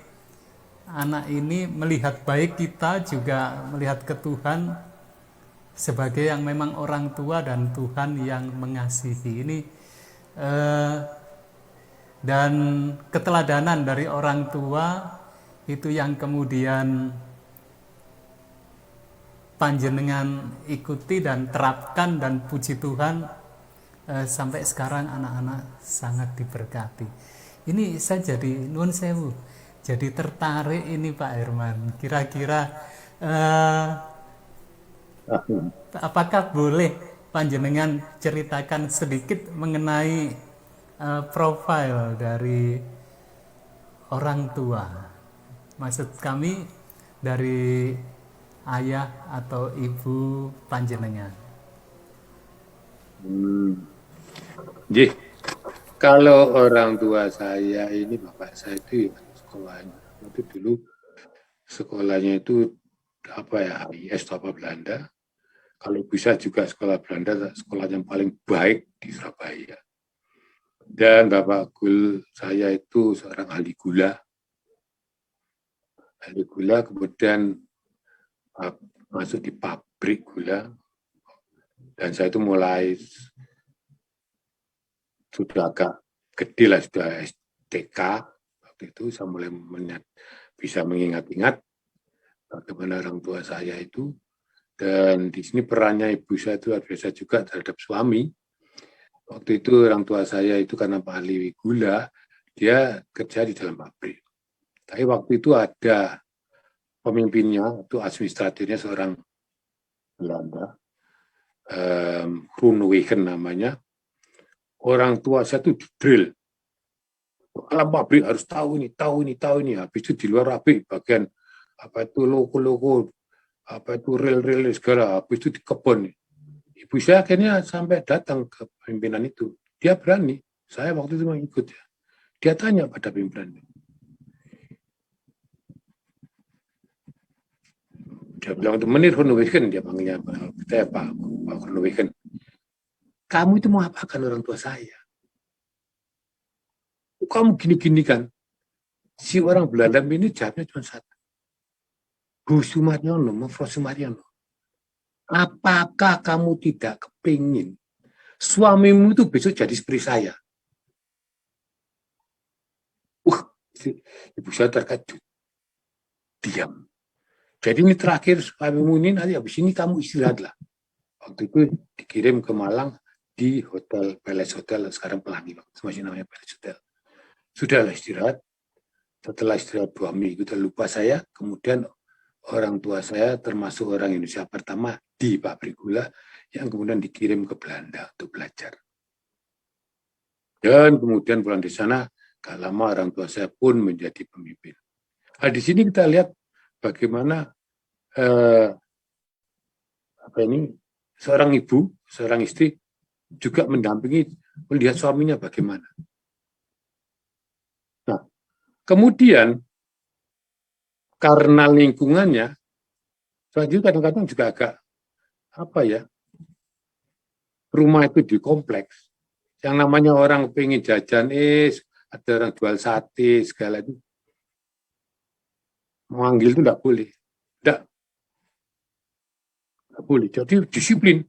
anak ini melihat baik kita, juga melihat ke Tuhan sebagai yang memang orang tua dan Tuhan yang mengasihi. Ini dan keteladanan dari orang tua itu yang kemudian panjenengan ikuti dan terapkan, dan puji Tuhan sampai sekarang anak-anak sangat diberkati. Ini saya jadi nuwun sewu, jadi tertarik ini Pak Herman. Kira-kira apakah boleh panjenengan ceritakan sedikit mengenai profil dari orang tua? Maksud kami dari ayah atau ibu panjenengan. Nggih, kalau orang tua saya ini, bapak saya itu sekolahnya. Waktu dulu sekolahnya itu apa ya, HIS atau apa Belanda. Kalau bisa juga sekolah Belanda, sekolah yang paling baik di Surabaya. Dan Bapak Gul saya itu seorang ahli gula. Ahli gula, kemudian masuk di pabrik gula. Dan saya itu mulai sudah agak gede lah, sudah STK. Waktu itu saya mulai bisa mengingat-ingat bagaimana orang tua saya itu. Dan di sini perannya ibu saya itu luar biasa juga terhadap suami. Waktu itu orang tua saya itu karena ahli gula, dia kerja di dalam pabrik. Tapi waktu itu ada pemimpinnya, itu administratornya seorang Belanda, Groenewegen namanya. Orang tua saya itu drill. Alam pabrik harus tahu ini. Habis itu di luar pabrik bagian apa itu logo-logo, apa itu rel-rel segala. Habis itu di kebun. Ibu saya akhirnya sampai datang ke pimpinan itu. Dia berani. Saya waktu itu mau ikut ya. Dia tanya pada pimpinan. Dia bilang, Menir Groenewegen, dia panggilnya saya Pak Groenewegen. Kamu itu mau apakan orang tua saya? Kamu gini-gini kan? Si orang Belanda ini jawabnya cuma satu. Bu Sumaryono, Mevrouw Sumaryono, apakah kamu tidak kepingin suamimu itu besok jadi seperti saya? Ibu saya terkejut. Diam. Jadi ini terakhir suamimu ini, nanti habis ini kamu istirahatlah. Waktu itu dikirim ke Malang di Hotel Palace Hotel, sekarang Pelangi, masih namanya Palace Hotel. Sudahlah istirahat. Setelah istirahat 2 minggu, terlupa saya, kemudian orang tua saya termasuk orang Indonesia pertama di pabrik gula yang kemudian dikirim ke Belanda untuk belajar. Dan kemudian pulang di sana, gak lama orang tua saya pun menjadi pemimpin. Nah, di sini kita lihat bagaimana seorang ibu, seorang istri juga mendampingi, melihat suaminya bagaimana. Nah, kemudian karena lingkungannya, selanjutnya kadang-kadang juga agak rumah itu di kompleks. Yang namanya orang pengen jajan, ada orang jual sate, segala itu. Memanggil itu enggak boleh. Enggak boleh. Jadi disiplin.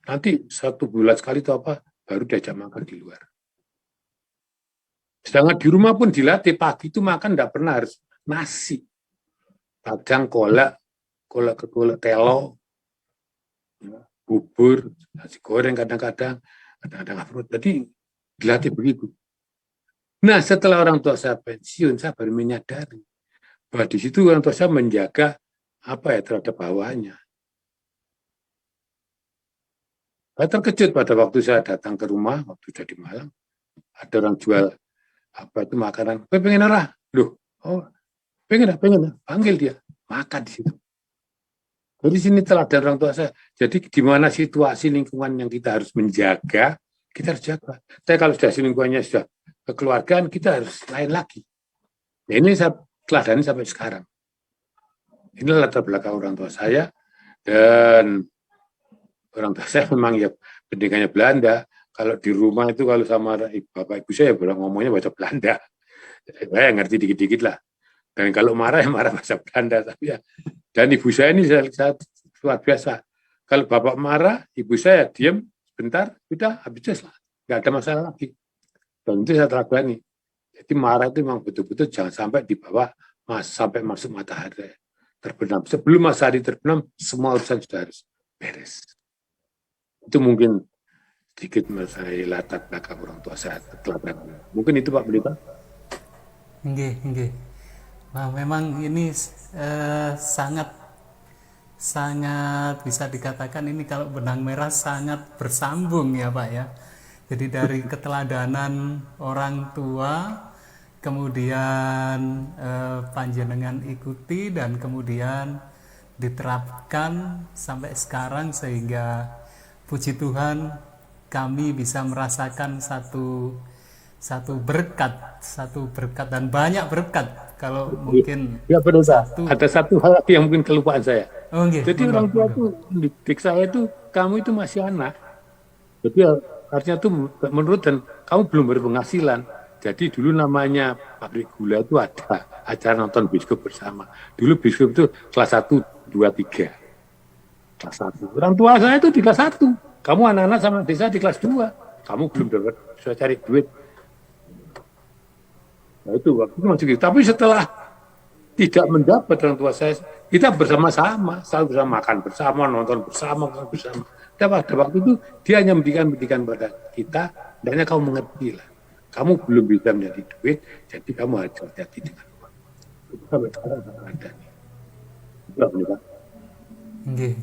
Nanti 1 bulan sekali itu baru diajak makan di luar. Sedangkan di rumah pun dilatih, pagi itu makan enggak pernah harus nasi. Kadang kolak telo, bubur, nasi goreng kadang-kadang fruit. Jadi dilatih begitu. Nah, setelah orang tua saya pensiun, saya baru menyadari bahwa di situ orang tua saya menjaga terhadap bawahannya. Saya terkejut pada waktu saya datang ke rumah, waktu sudah di Malang, ada orang jual makanan. Pengen apa? Loh, pengen, panggil dia, makan di situ. Jadi sini teladan orang tua saya. Jadi di mana situasi lingkungan yang kita harus menjaga, kita harus jaga. Tapi kalau sudah lingkungannya sudah kekeluargaan, kita harus lain lagi. Nah, ini saya teladani sampai sekarang. Ini latar belakang orang tua saya, dan orang tua saya memang ya pendidikannya Belanda. Kalau di rumah itu kalau sama bapak ibu saya ngomongnya bahasa Belanda. Saya ngerti dikit-dikit lah. Dan kalau marah ya marah bahasa Belanda. Tapi ya. Dan ibu saya ini luar biasa. Kalau bapak marah, ibu saya diam sebentar, udah habis lah, nggak ada masalah lagi. Dan itu saya terapkan. Jadi marah itu memang betul-betul jangan sampai dibawa sampai masuk matahari terbenam. Sebelum matahari terbenam, semua urusan sudah harus beres. Itu mungkin sedikit saya latar belakang orang tua saya teladan. Mungkin itu Pak Pelita. Nggih. Nah, memang ini sangat bisa dikatakan ini kalau benang merah sangat bersambung ya Pak ya. Jadi dari keteladanan orang tua, kemudian panjenengan ikuti dan kemudian diterapkan sampai sekarang sehingga puji Tuhan kami bisa merasakan satu berkat dan banyak berkat. Kalau mungkin ya benar, ada satu hal lagi yang mungkin kelupaan saya. Jadi orang tua itu didik saya itu kamu itu masih anak. Jadi artinya itu menurut dan kamu belum berpenghasilan. Jadi dulu namanya pabrik gula itu ada acara nonton bioskop bersama. Dulu bioskop itu kelas 1, 2, 3. Kelas 1. Orang tua saya itu di kelas 1. Kamu anak-anak sama desa di kelas 2. Kamu belum dapat, saya cari duit. Nah itu waktu itu masih gitu. Tapi setelah tidak mendapat orang tua saya, kita bersama-sama, selalu bersama makan bersama, nonton bersama. Dan pada waktu itu dia hanya mendidikan pada kita, dan kamu mengerti lah. Kamu belum bisa menjadi duit, jadi kamu harus hati-hati dengan uang. Itu sampai sekarang ada nih. Itulah Pak. Nggih.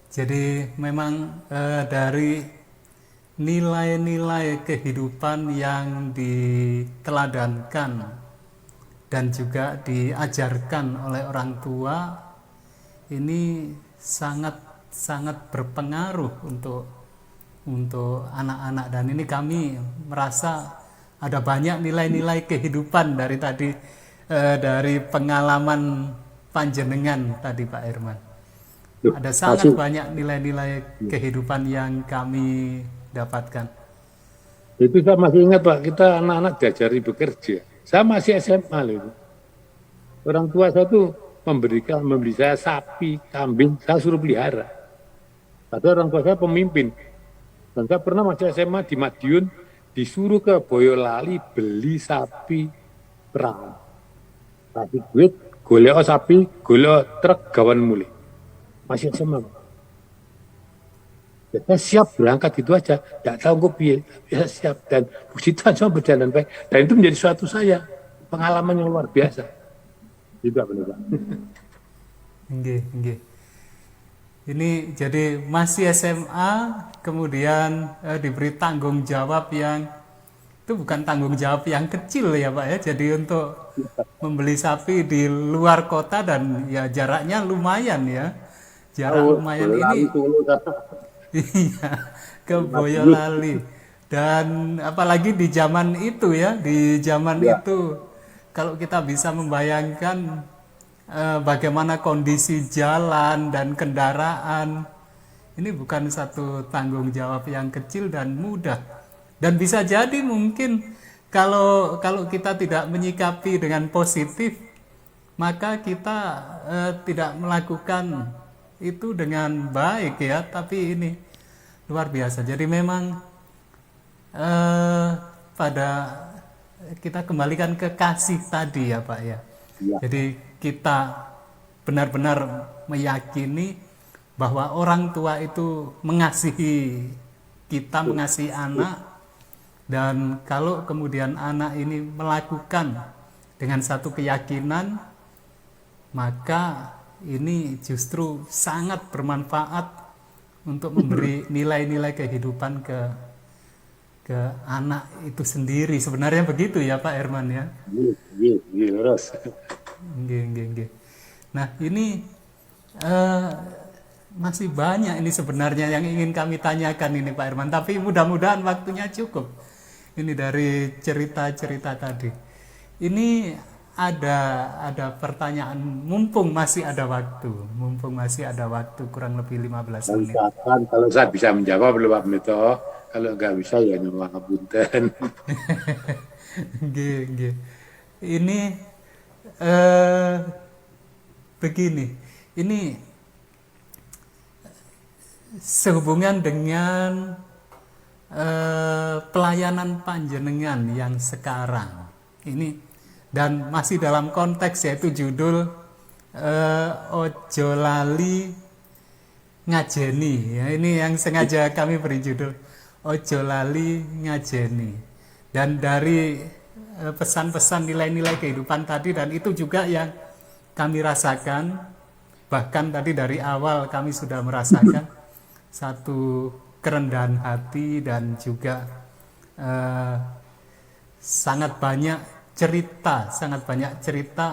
Jadi memang dari nilai-nilai kehidupan yang diteladankan dan juga diajarkan oleh orang tua ini sangat berpengaruh untuk anak-anak, dan ini kami merasa ada banyak nilai-nilai kehidupan dari tadi dari pengalaman panjenengan tadi Pak Herman. Ada sangat banyak nilai-nilai kehidupan yang kami dapatkan. Itu saya masih ingat Pak, kita anak-anak diajari bekerja. Saya masih SMA loh. Orang tua saya tuh membeli saya sapi, kambing, saya suruh pelihara. Padahal orang tua saya pemimpin. Dan saya pernah masih SMA di Madiun, disuruh ke Boyolali beli sapi perah. Kasih duit, golek sapi, golek truk, gawan mulai. Masih SMA. Saya siap berangkat itu aja, tidak tahu gue piye, bisa siap, dan puji Tuhan semua berjalan baik, dan itu menjadi suatu saya pengalaman yang luar biasa. Juga benar. Nggih. Ini jadi masih SMA, kemudian diberi tanggung jawab yang itu bukan tanggung jawab yang kecil ya Pak ya. Jadi untuk membeli sapi di luar kota dan ya jaraknya lumayan ya. Lumayan ini. Iya, ke Boyolali. Dan apalagi di zaman itu ya, itu kalau kita bisa membayangkan bagaimana kondisi jalan dan kendaraan, ini bukan satu tanggung jawab yang kecil dan mudah. Dan bisa jadi mungkin kalau kita tidak menyikapi dengan positif, maka kita tidak melakukan itu dengan baik ya. Tapi ini luar biasa. Jadi memang pada kita kembalikan ke kasih tadi ya Pak ya. Jadi kita benar-benar meyakini bahwa orang tua itu mengasihi kita, mengasihi anak, dan kalau kemudian anak ini melakukan dengan satu keyakinan, maka ini justru sangat bermanfaat untuk memberi nilai-nilai kehidupan ke anak itu sendiri. Sebenarnya begitu ya Pak Herman ya. Iya. Nggih. Nah ini masih banyak ini sebenarnya yang ingin kami tanyakan ini Pak Herman, tapi mudah-mudahan waktunya cukup. Ini dari cerita-cerita tadi. Ini ada pertanyaan, mumpung masih ada waktu kurang lebih 15 menit. Kalau saya bisa menjawab belum Pak Mito? Kalau nggak bisa ya nyuwun ngapunten. Nggih, nggih. Ini eh begini. Ini sehubungan dengan pelayanan panjenengan yang sekarang ini, dan masih dalam konteks yaitu judul Ojo Lali Ngajeni ya, ini yang sengaja kami beri judul Ojo Lali Ngajeni, dan dari pesan-pesan nilai-nilai kehidupan tadi, dan itu juga yang kami rasakan, bahkan tadi dari awal kami sudah merasakan satu kerendahan hati, dan juga eh, sangat banyak cerita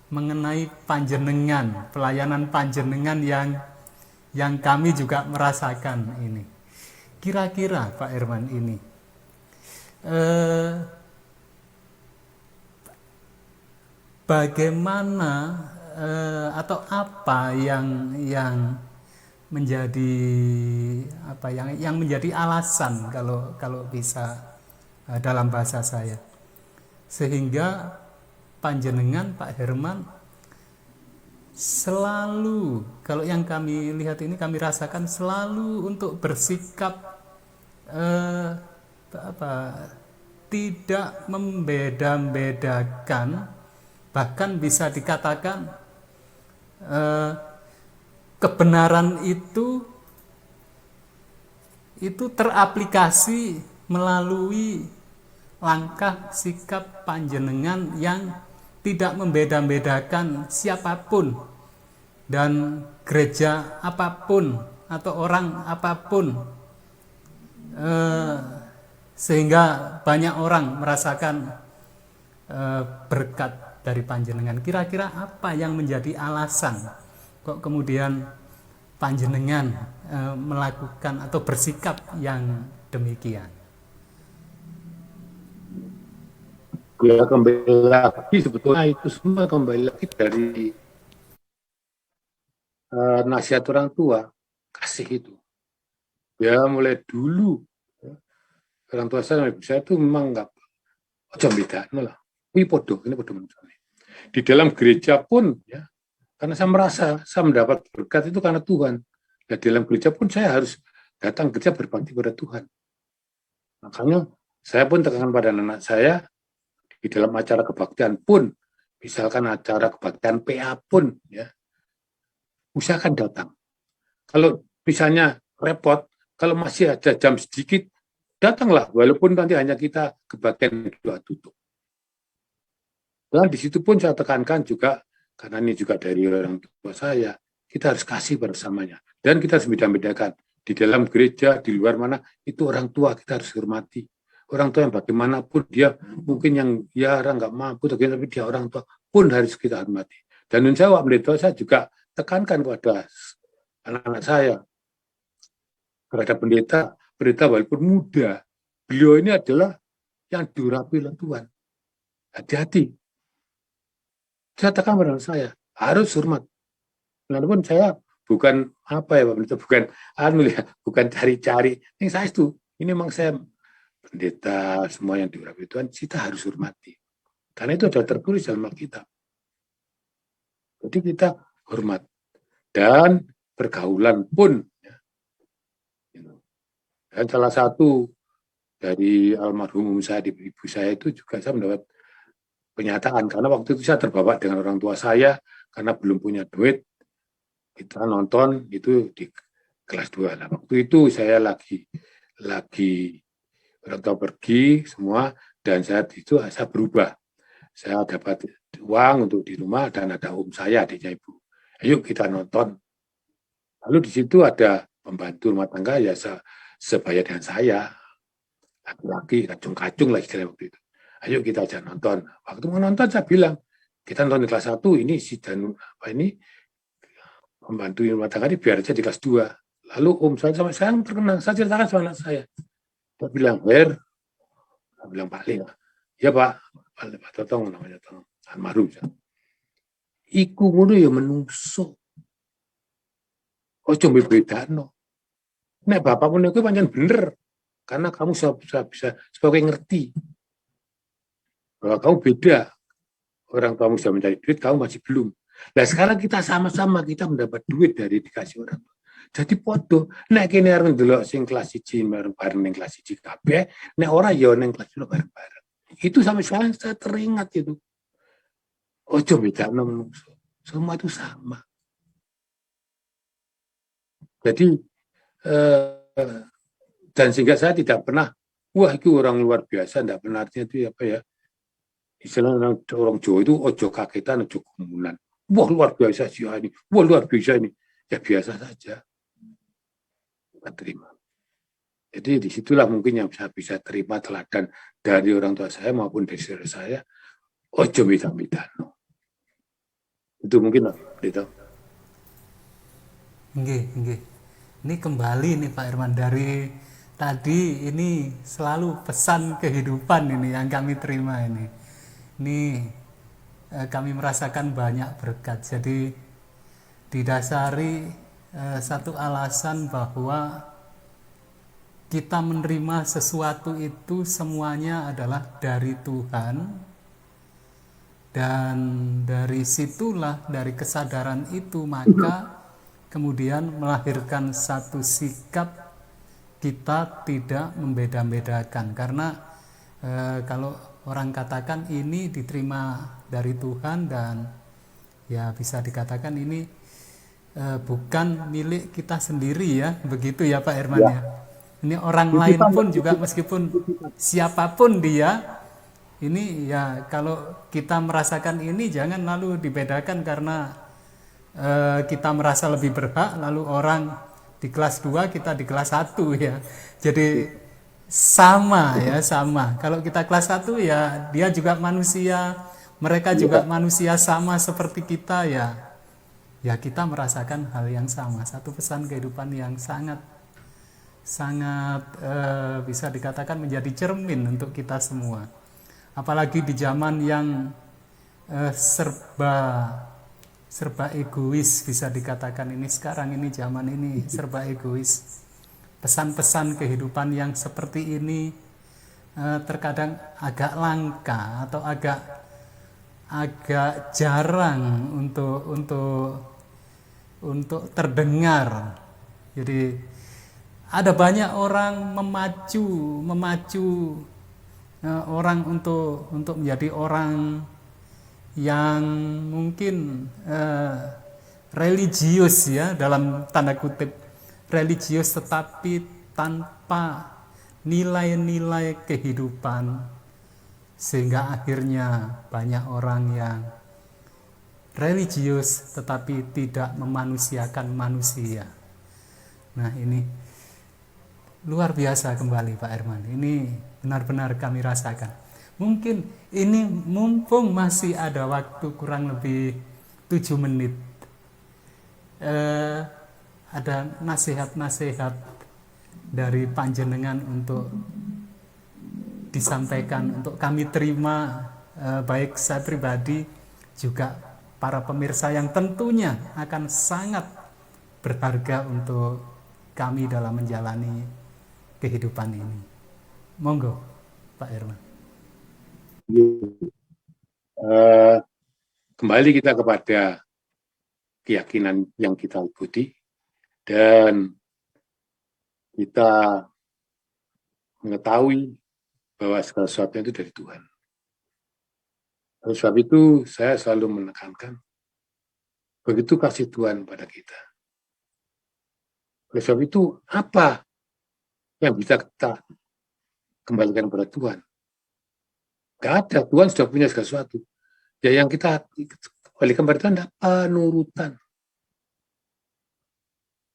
mengenai panjenengan, pelayanan panjenengan yang kami juga merasakan ini. Kira-kira Pak Herman ini bagaimana atau apa yang menjadi yang menjadi alasan, kalau bisa dalam bahasa saya, sehingga panjenengan Pak Herman selalu, kalau yang kami lihat ini, kami rasakan selalu untuk bersikap apa tidak membeda-bedakan, bahkan bisa dikatakan kebenaran itu teraplikasi melalui langkah sikap panjenengan yang tidak membeda-bedakan siapapun dan gereja apapun atau orang apapun, sehingga banyak orang merasakan berkat dari panjenengan. Kira-kira apa yang menjadi alasan kok kemudian panjenengan melakukan atau bersikap yang demikian? Ya kembali lagi, sebetulnya itu semua kembali lagi dari nasihat orang tua, kasih itu. Ya mulai dulu orang tua saya itu memang nggak, jangan beda, lah. Ini podo menurut. Di dalam gereja pun, ya, karena saya merasa saya mendapat berkat itu karena Tuhan. Nah, di dalam gereja pun saya harus datang gereja berbakti pada Tuhan. Makanya saya pun tekankan pada anak saya, di dalam acara kebaktian pun, misalkan acara kebaktian PA pun, ya, usahakan datang. Kalau misalnya repot, kalau masih ada jam sedikit, datanglah, walaupun nanti hanya kita kebaktian doa tutup. Dan di situ pun saya tekankan juga, karena ini juga dari orang tua saya, kita harus kasih bersamanya. Dan kita harus beda-bedakan. Di dalam gereja, di luar mana, itu orang tua kita harus hormati. Orang tua yang bagaimanapun dia, mungkin yang ya orang nggak mampu, tapi dia orang tua pun harus kita hormati. Dan saya, Pak Pendeta, saya juga tekankan kepada anak-anak saya, terhadap pendeta walaupun muda, beliau ini adalah yang diurapi oleh Tuhan. Hati-hati. Saya tekan pada saya, harus hormat. Walaupun saya bukan apa ya Pak Pendeta, bukan cari-cari. Ini saya itu, ini memang saya pendeta, semua yang diurapi Tuhan, kita harus hormati. Karena itu sudah tertulis dalam Alkitab. Jadi kita hormat. Dan pergaulan pun. Ya. Dan salah satu dari almarhum saya, ibu saya itu juga saya mendapat penyataan. Karena waktu itu saya terbawa dengan orang tua saya, karena belum punya duit, kita nonton itu di kelas 2. Nah, waktu itu saya lagi orang tua pergi semua, dan saya berubah. Saya dapat uang untuk di rumah, dan ada saya, adiknya ibu. Ayo kita nonton. Lalu di situ ada pembantu rumah tangga, ya sebaya dengan saya, laki-laki, kacung-kacung lah istilah waktu itu. Ayo kita ajak nonton. Waktu mau nonton saya bilang, kita nonton di kelas 1, ini si Danu, ini pembantu rumah tangga ini biar aja di kelas 2. Lalu saya sampai sekarang terkenang, saya ceritakan sama anak saya. Dia bilang, saya bilang, Pak Ling, ya Pak Totong namanya, Totong almarhum. Iku ngono ya menungso. Ojo bedano. Nek bapak pun iku pancen bener. karena kamu bisa sebagai ngerti bahwa kamu beda. Orang kamu sudah mencari duit, kamu masih belum. Nah sekarang kita sama-sama kita mendapat duit dari dikasih orang tua. Jadi podo, nek kene arep ndelok sing kelas 1 bareng ning kelas 1 kabeh, nek ora ya ning kelas 2 bareng-bareng. Itu sampai sekarang saya teringat itu. Ojo bedakno menungso. Semua itu sama. Jadi dan sehingga saya tidak pernah, wah itu orang luar biasa, tidak pernah artinya itu apa ya, istilah orang Jawa itu ojo kagetan, ojo kemunan. Wah luar biasa sih ini, wah luar biasa ini. Ya biasa saja. Kita terima. Jadi disitulah mungkin yang saya bisa terima teladan dari orang tua saya maupun dari saudara saya. Ojo beda-beda. Itu mungkin lah, gitu. Nggih. Ini kembali nih Pak Herman dari tadi, ini selalu pesan kehidupan ini yang kami terima ini. Ini kami merasakan banyak berkat. Jadi didasari satu alasan bahwa kita menerima sesuatu itu semuanya adalah dari Tuhan, dan dari situlah, dari kesadaran itu maka kemudian melahirkan satu sikap kita tidak membeda-bedakan. Karena kalau orang katakan ini diterima dari Tuhan, dan ya bisa dikatakan ini bukan milik kita sendiri ya, begitu ya Pak Herman ya. Ini orang lain pun juga, meskipun siapapun dia, ini ya kalau kita merasakan ini jangan lalu dibedakan karena kita merasa lebih berhak, lalu orang di kelas 2 kita di kelas 1 ya. Jadi sama ya, sama. Kalau kita kelas 1 ya dia juga manusia, mereka juga manusia sama seperti kita ya. Ya kita merasakan hal yang sama. Satu pesan kehidupan yang sangat bisa dikatakan menjadi cermin untuk kita semua. Apalagi di zaman yang serba egois, bisa dikatakan ini sekarang ini zaman ini serba egois. Pesan-pesan kehidupan yang seperti ini terkadang agak langka atau agak jarang untuk terdengar. Jadi ada banyak orang memacu orang untuk menjadi orang yang mungkin religius ya, dalam tanda kutip religius, tetapi tanpa nilai-nilai kehidupan, sehingga akhirnya banyak orang yang religius tetapi tidak memanusiakan manusia. Nah ini luar biasa kembali Pak Herman. Ini benar-benar kami rasakan. Mungkin ini mumpung masih ada waktu kurang lebih 7 menit. Ada nasihat-nasihat dari panjenengan untuk disampaikan, untuk kami terima, baik saya pribadi juga para pemirsa yang tentunya akan sangat berharga untuk kami dalam menjalani kehidupan ini. Monggo Pak Herman. Kembali kita kepada keyakinan yang kita ikuti, dan kita mengetahui bahwa segala sesuatu itu dari Tuhan. Oleh sebab itu saya selalu menekankan begitu kasih Tuhan pada kita. Oleh sebab itu apa yang bisa kita kembalikan kepada Tuhan? Tidak ada. Tuhan sudah punya segala sesuatu. Ya yang kita kembalikan kepada Tuhan adalah penurutan.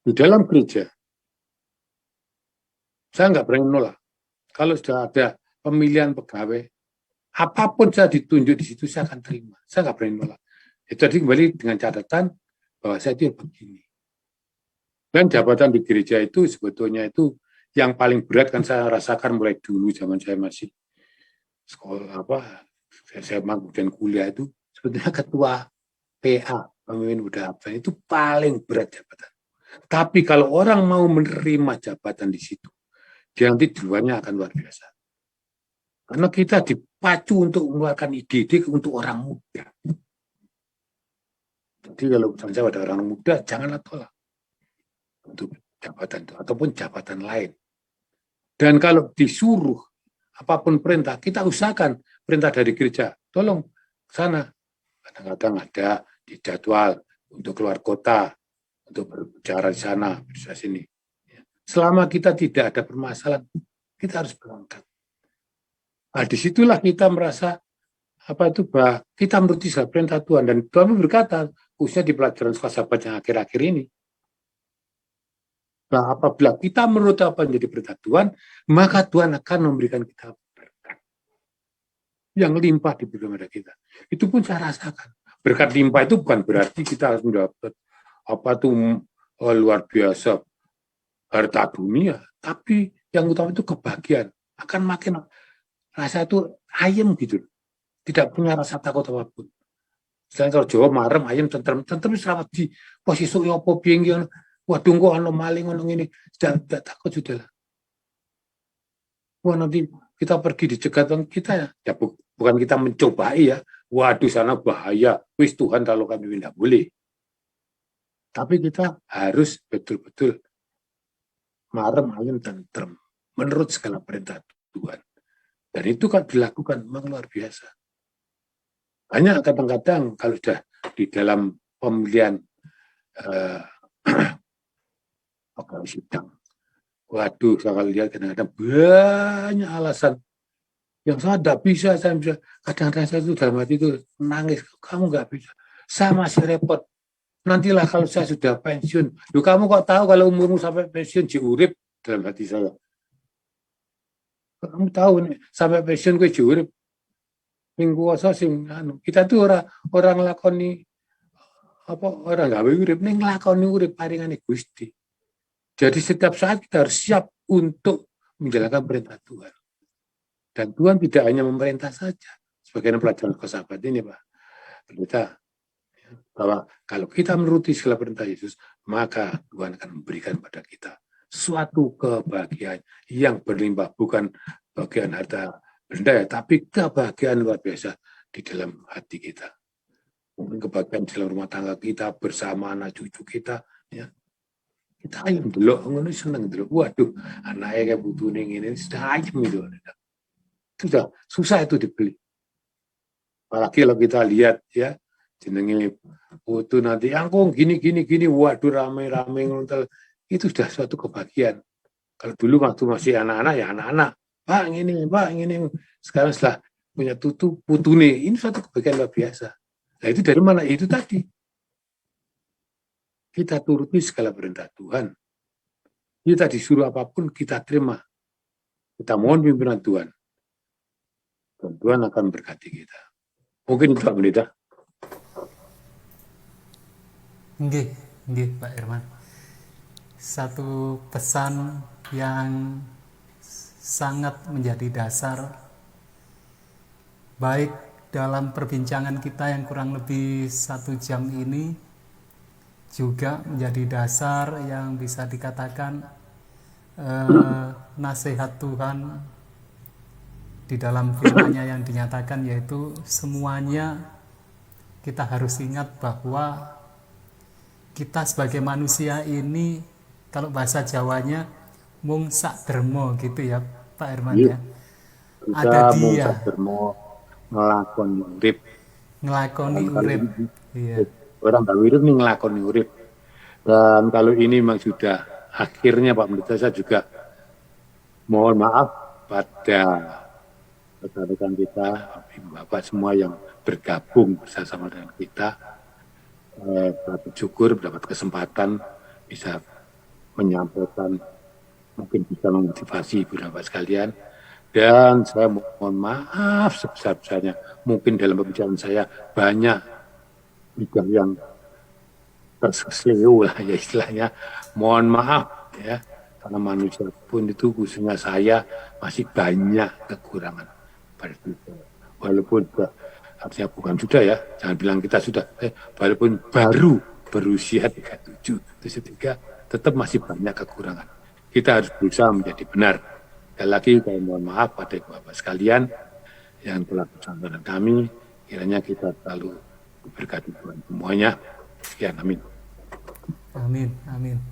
Di dalam gereja, saya nggak berani menolak. Kalau sudah ada pemilihan pegawai, apapun saya ditunjuk di situ, saya akan terima. Saya nggak berani menolak. Itu tadi kembali dengan catatan bahwa saya itu begini. Dan jabatan di gereja itu sebetulnya itu yang paling berat kan saya rasakan mulai dulu zaman saya masih sekolah saya kemudian kuliah itu sebetulnya ketua PA, pemimpin muda absen, itu paling berat jabatan. Tapi kalau orang mau menerima jabatan di situ, dia nanti duluannya akan luar biasa. Karena kita dipacu untuk mengeluarkan ide-ide untuk orang muda. Jadi kalau misalnya ada orang muda, janganlah tolak untuk jabatan itu, ataupun jabatan lain. Dan kalau disuruh apapun perintah, kita usahakan perintah dari gereja, tolong ke sana. Kadang-kadang ada di jadwal untuk keluar kota, untuk berbicara di sana, bisa sini. Selama kita tidak ada permasalahan, kita harus berangkat. Nah, disitulah kita merasa bahwa kita menuruti segala perintah Tuhan. Dan Tuhan berkata, khususnya di pelajaran sekolah sahabat yang akhir-akhir ini, nah, apabila kita menurut apa yang menjadi perintah Tuhan, maka Tuhan akan memberikan kita berkat yang limpah diberi kepada kita. Itu pun saya rasakan. Berkat limpah itu bukan berarti kita harus mendapat luar biasa harta dunia, tapi yang utama itu kebahagiaan. Akan makin rasa itu ayem gitu, tidak punya rasa takut apapun. Selain kalau Jawa marem ayem tentrem selamat di posisi opo piye waduh kok ana maling ngono ngene, tidak takut sudah lah. Wah, nanti kita pergi dicegat kita ya bukan kita mencobai ya. Waduh sana bahaya, wis Tuhan kalau kami tidak boleh. Tapi kita harus betul-betul marem ayem tentrem menurut segala perintah Tuhan. Dan itu kan dilakukan memang luar biasa. Hanya kadang-kadang kalau sudah di dalam pemilihan sidang, waduh, saya lihat kadang-kadang banyak alasan yang saya tidak bisa, kadang-kadang saya itu dalam hati itu nangis, kamu nggak bisa, saya masih repot. Nantilah kalau saya sudah pensiun, kamu kok tahu kalau umurmu sampai pensiun diurip, dalam hati saya. Kamu tahu nih, sampai pensiun gue diurip. Kita tuh orang lakoni orang gawe urip ning lakoni urip paringane Gusti. Jadi setiap saat kita harus siap untuk menjalankan perintah Tuhan. Dan Tuhan tidak hanya memerintah saja. Sebagian pelajaran sahabat ini, Pak Pendeta, bahwa kalau kita menuruti segala perintah Yesus, maka Tuhan akan memberikan pada kita suatu kebahagiaan yang berlimpah, bukan bagian harta benda ya, tapi kebahagiaan luar biasa di dalam hati kita. Mungkin kebahagiaan di dalam rumah tangga kita, bersama anak cucu kita, ya. Kita ayam dulu, ngono seneng dulu. Waduh, anaknya kayak butuh ini sudah ayam gitu. Sudah susah itu dibeli. Apalagi kalau kita lihat ya, jenenge foto nanti angkung gini, waduh rame-rame ngontel. Itu sudah suatu kebahagiaan. Kalau dulu waktu masih anak-anak ya anak-anak, Pak ini. Sekarang setelah punya putu nih, ini suatu kebahagiaan luar biasa. Nah itu dari mana? Itu tadi. Kita turuti segala perintah Tuhan. Kita disuruh apapun, kita terima. Kita mohon pimpinan Tuhan. Dan Tuhan akan berkati kita. Mungkin itu Pak Pendeta. Nggih, Pak Irman. Satu pesan yang sangat menjadi dasar baik dalam perbincangan kita yang kurang lebih 1 jam ini, juga menjadi dasar yang bisa dikatakan nasihat Tuhan di dalam firman-Nya yang dinyatakan, yaitu semuanya kita harus ingat bahwa kita sebagai manusia ini, kalau bahasa Jawanya mung sak dermo gitu ya Pak Herman ya. Ada dia ngelakoni urip. Iya. Orang gak urip nih ngelakoni urip. Dan kalau ini memang sudah akhirnya Pak Pendeta, saya juga mohon maaf pada rekan-rekan kita, Bapak semua yang bergabung bersama dengan kita. Bersyukur mendapat kesempatan bisa menyampaikan, mungkin bisa memotivasi Ibu dan Bapak sekalian. Dan saya mohon maaf sebesar-besarnya, mungkin dalam pembicaraan saya banyak bidang yang terseleweng lah ya istilahnya. Mohon maaf ya, karena manusia pun itu, khususnya saya, masih banyak kekurangan. Walaupun artinya bukan sudah ya, jangan bilang kita sudah, walaupun baru berusia 37, tetap masih banyak kekurangan. Kita harus berusaha menjadi benar. Sekali lagi kami mohon maaf pada Bapak sekalian yang telah bersama dengan kami. Kiranya kita selalu diberkati Tuhan semuanya. Sekian, amin. Amin, amin.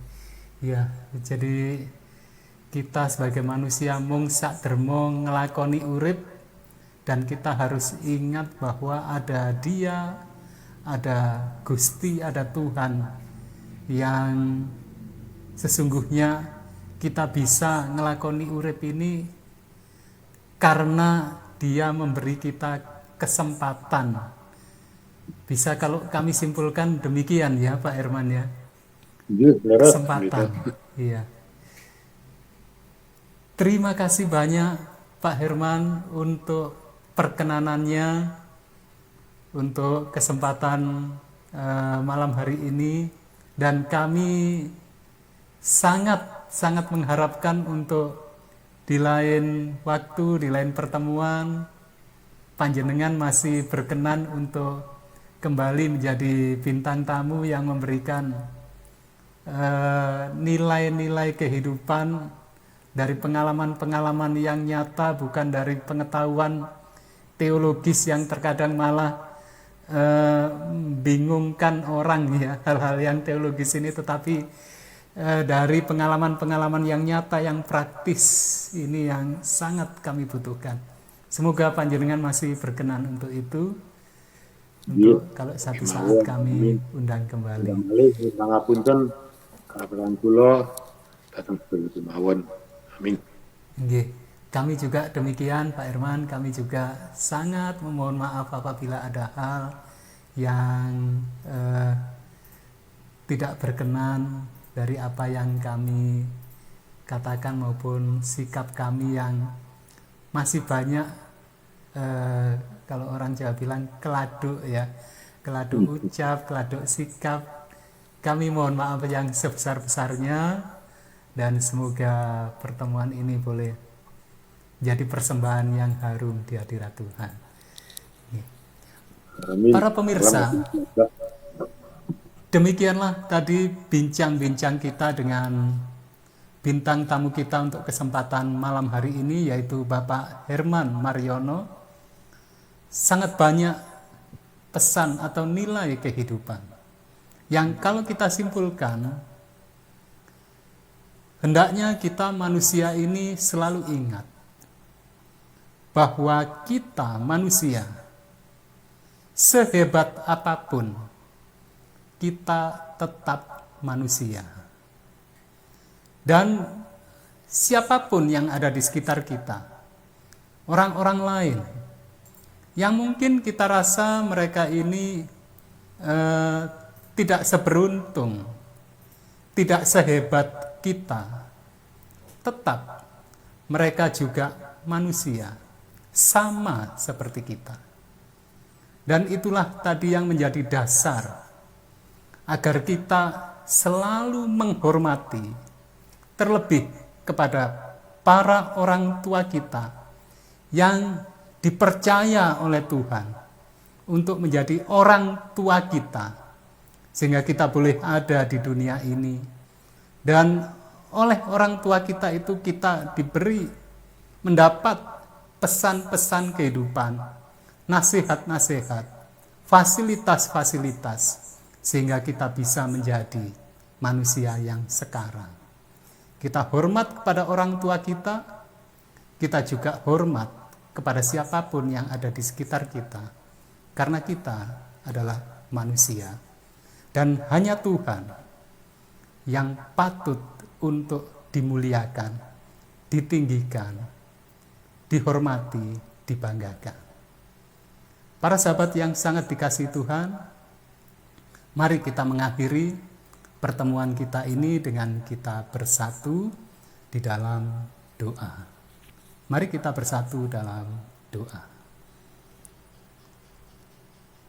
Ya, jadi kita sebagai manusia mung sak dermo ngelakoni urip, dan kita harus ingat bahwa ada Dia, ada Gusti, ada Tuhan yang sesungguhnya kita bisa ngelakoni urip ini karena Dia memberi kita kesempatan. Bisa kalau kami simpulkan demikian ya Pak Herman ya. Kesempatan. Iya. Terima kasih banyak Pak Herman untuk perkenanannya, untuk kesempatan malam hari ini, dan kami sangat mengharapkan untuk di lain waktu, di lain pertemuan, panjenengan masih berkenan untuk kembali menjadi bintang tamu yang memberikan nilai-nilai kehidupan dari pengalaman-pengalaman yang nyata, bukan dari pengetahuan teologis yang terkadang malah bingungkan orang ya, hal-hal yang teologis ini, tetapi dari pengalaman-pengalaman yang nyata, yang praktis ini yang sangat kami butuhkan. Semoga panjenengan masih berkenan untuk itu, untuk kalau satu saat kami undang kembali. Pangapunten kabaran kula datang sebagai mawon. Amin. Nggih. Kami juga demikian Pak Herman, kami juga sangat memohon maaf apabila ada hal yang tidak berkenan dari apa yang kami katakan maupun sikap kami yang masih banyak kalau orang Jawa bilang keladuk ya, keladuk ucap, keladuk sikap. Kami mohon maaf yang sebesar-besarnya, dan semoga pertemuan ini boleh jadi persembahan yang harum di hadirat Tuhan. Para pemirsa, demikianlah tadi bincang-bincang kita dengan bintang tamu kita untuk kesempatan malam hari ini, yaitu Bapak Herman Mariono. Sangat banyak pesan atau nilai kehidupan yang kalau kita simpulkan, hendaknya kita manusia ini selalu ingat bahwa kita manusia, sehebat apapun, kita tetap manusia. Dan siapapun yang ada di sekitar kita, orang-orang lain yang mungkin kita rasa mereka ini tidak seberuntung, tidak sehebat kita, tetap mereka juga manusia, sama seperti kita. Dan itulah tadi yang menjadi dasar agar kita selalu menghormati, terlebih kepada para orang tua kita yang dipercaya oleh Tuhan untuk menjadi orang tua kita, sehingga kita boleh ada di dunia ini. Dan oleh orang tua kita itu kita diberi, mendapat pesan-pesan kehidupan, nasihat-nasihat, fasilitas-fasilitas, sehingga kita bisa menjadi manusia yang sekarang. Kita hormat kepada orang tua kita juga hormat kepada siapapun yang ada di sekitar kita, karena kita adalah manusia. Dan hanya Tuhan yang patut untuk dimuliakan, ditinggikan, dihormati, dibanggakan. Para sahabat yang sangat dikasihi Tuhan, mari kita mengakhiri pertemuan kita ini dengan kita bersatu di dalam doa. Mari kita bersatu dalam doa.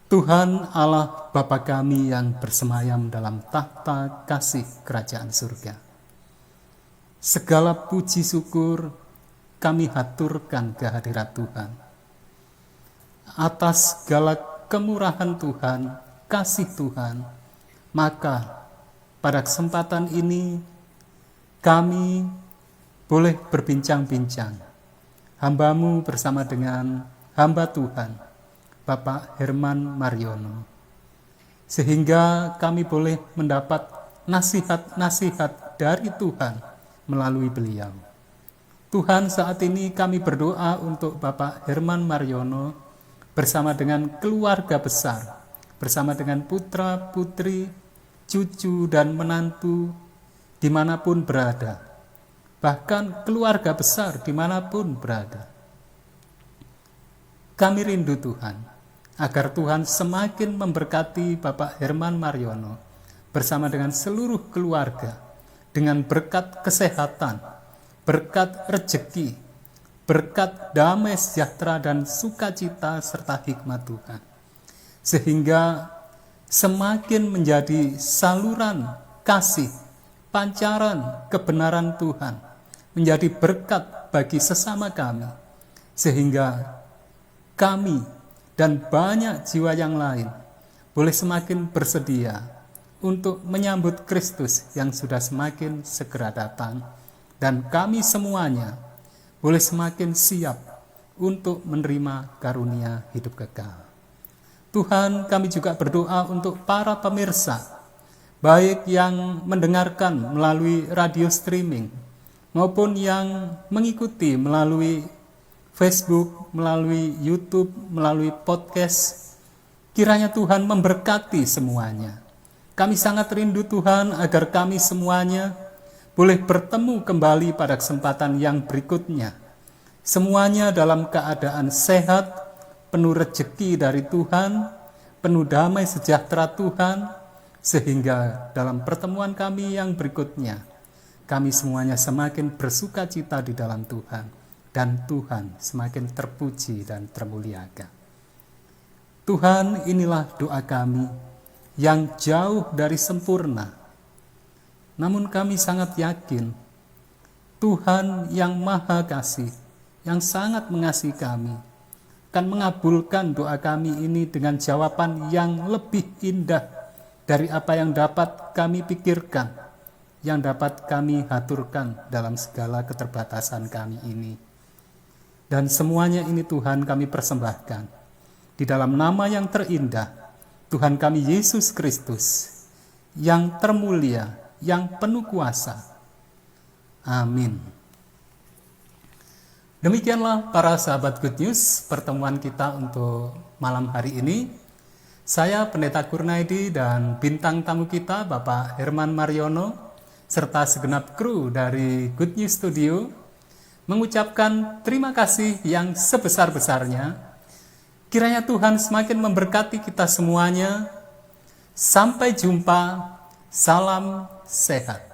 Tuhan Allah Bapa kami yang bersemayam dalam tahta kasih kerajaan surga, segala puji syukur kami haturkan ke hadirat Tuhan atas segala kemurahan Tuhan, kasih Tuhan. Maka pada kesempatan ini kami boleh berbincang-bincang. Hambamu bersama dengan hamba Tuhan, Bapak Herman Mariono. Sehingga kami boleh mendapat nasihat-nasihat dari Tuhan melalui beliau. Tuhan, saat ini kami berdoa untuk Bapak Herman Mariono bersama dengan keluarga besar, bersama dengan putra-putri, cucu dan menantu dimanapun berada, bahkan keluarga besar dimanapun berada. Kami rindu Tuhan, agar Tuhan semakin memberkati Bapak Herman Mariono bersama dengan seluruh keluarga, dengan berkat kesehatan, berkat rejeki, berkat damai sejahtera dan sukacita serta hikmat Tuhan. Sehingga semakin menjadi saluran kasih, pancaran kebenaran Tuhan, menjadi berkat bagi sesama kami, sehingga kami dan banyak jiwa yang lain boleh semakin bersedia untuk menyambut Kristus yang sudah semakin segera datang, dan kami semuanya boleh semakin siap untuk menerima karunia hidup kekal. Tuhan, kami juga berdoa untuk para pemirsa, baik yang mendengarkan melalui radio streaming maupun yang mengikuti melalui Facebook, melalui YouTube, melalui podcast. Kiranya Tuhan memberkati semuanya. Kami sangat rindu Tuhan agar kami semuanya boleh bertemu kembali pada kesempatan yang berikutnya. Semuanya dalam keadaan sehat, penuh rejeki dari Tuhan, penuh damai sejahtera Tuhan, sehingga dalam pertemuan kami yang berikutnya, kami semuanya semakin bersuka cita di dalam Tuhan, dan Tuhan semakin terpuji dan termuliakan. Tuhan, inilah doa kami yang jauh dari sempurna, namun kami sangat yakin Tuhan yang Maha Kasih, yang sangat mengasihi kami, akan mengabulkan doa kami ini dengan jawaban yang lebih indah dari apa yang dapat kami pikirkan, yang dapat kami haturkan dalam segala keterbatasan kami ini. Dan semuanya ini Tuhan kami persembahkan di dalam nama yang terindah, Tuhan kami Yesus Kristus, yang termulia, yang penuh kuasa. Amin. Demikianlah para sahabat Good News, pertemuan kita untuk malam hari ini. Saya Pendeta Kurnaidi dan bintang tamu kita Bapak Herman Mariono serta segenap kru dari Good News Studio mengucapkan terima kasih yang sebesar-besarnya. Kiranya Tuhan semakin memberkati kita semuanya. Sampai jumpa. Salam sehat.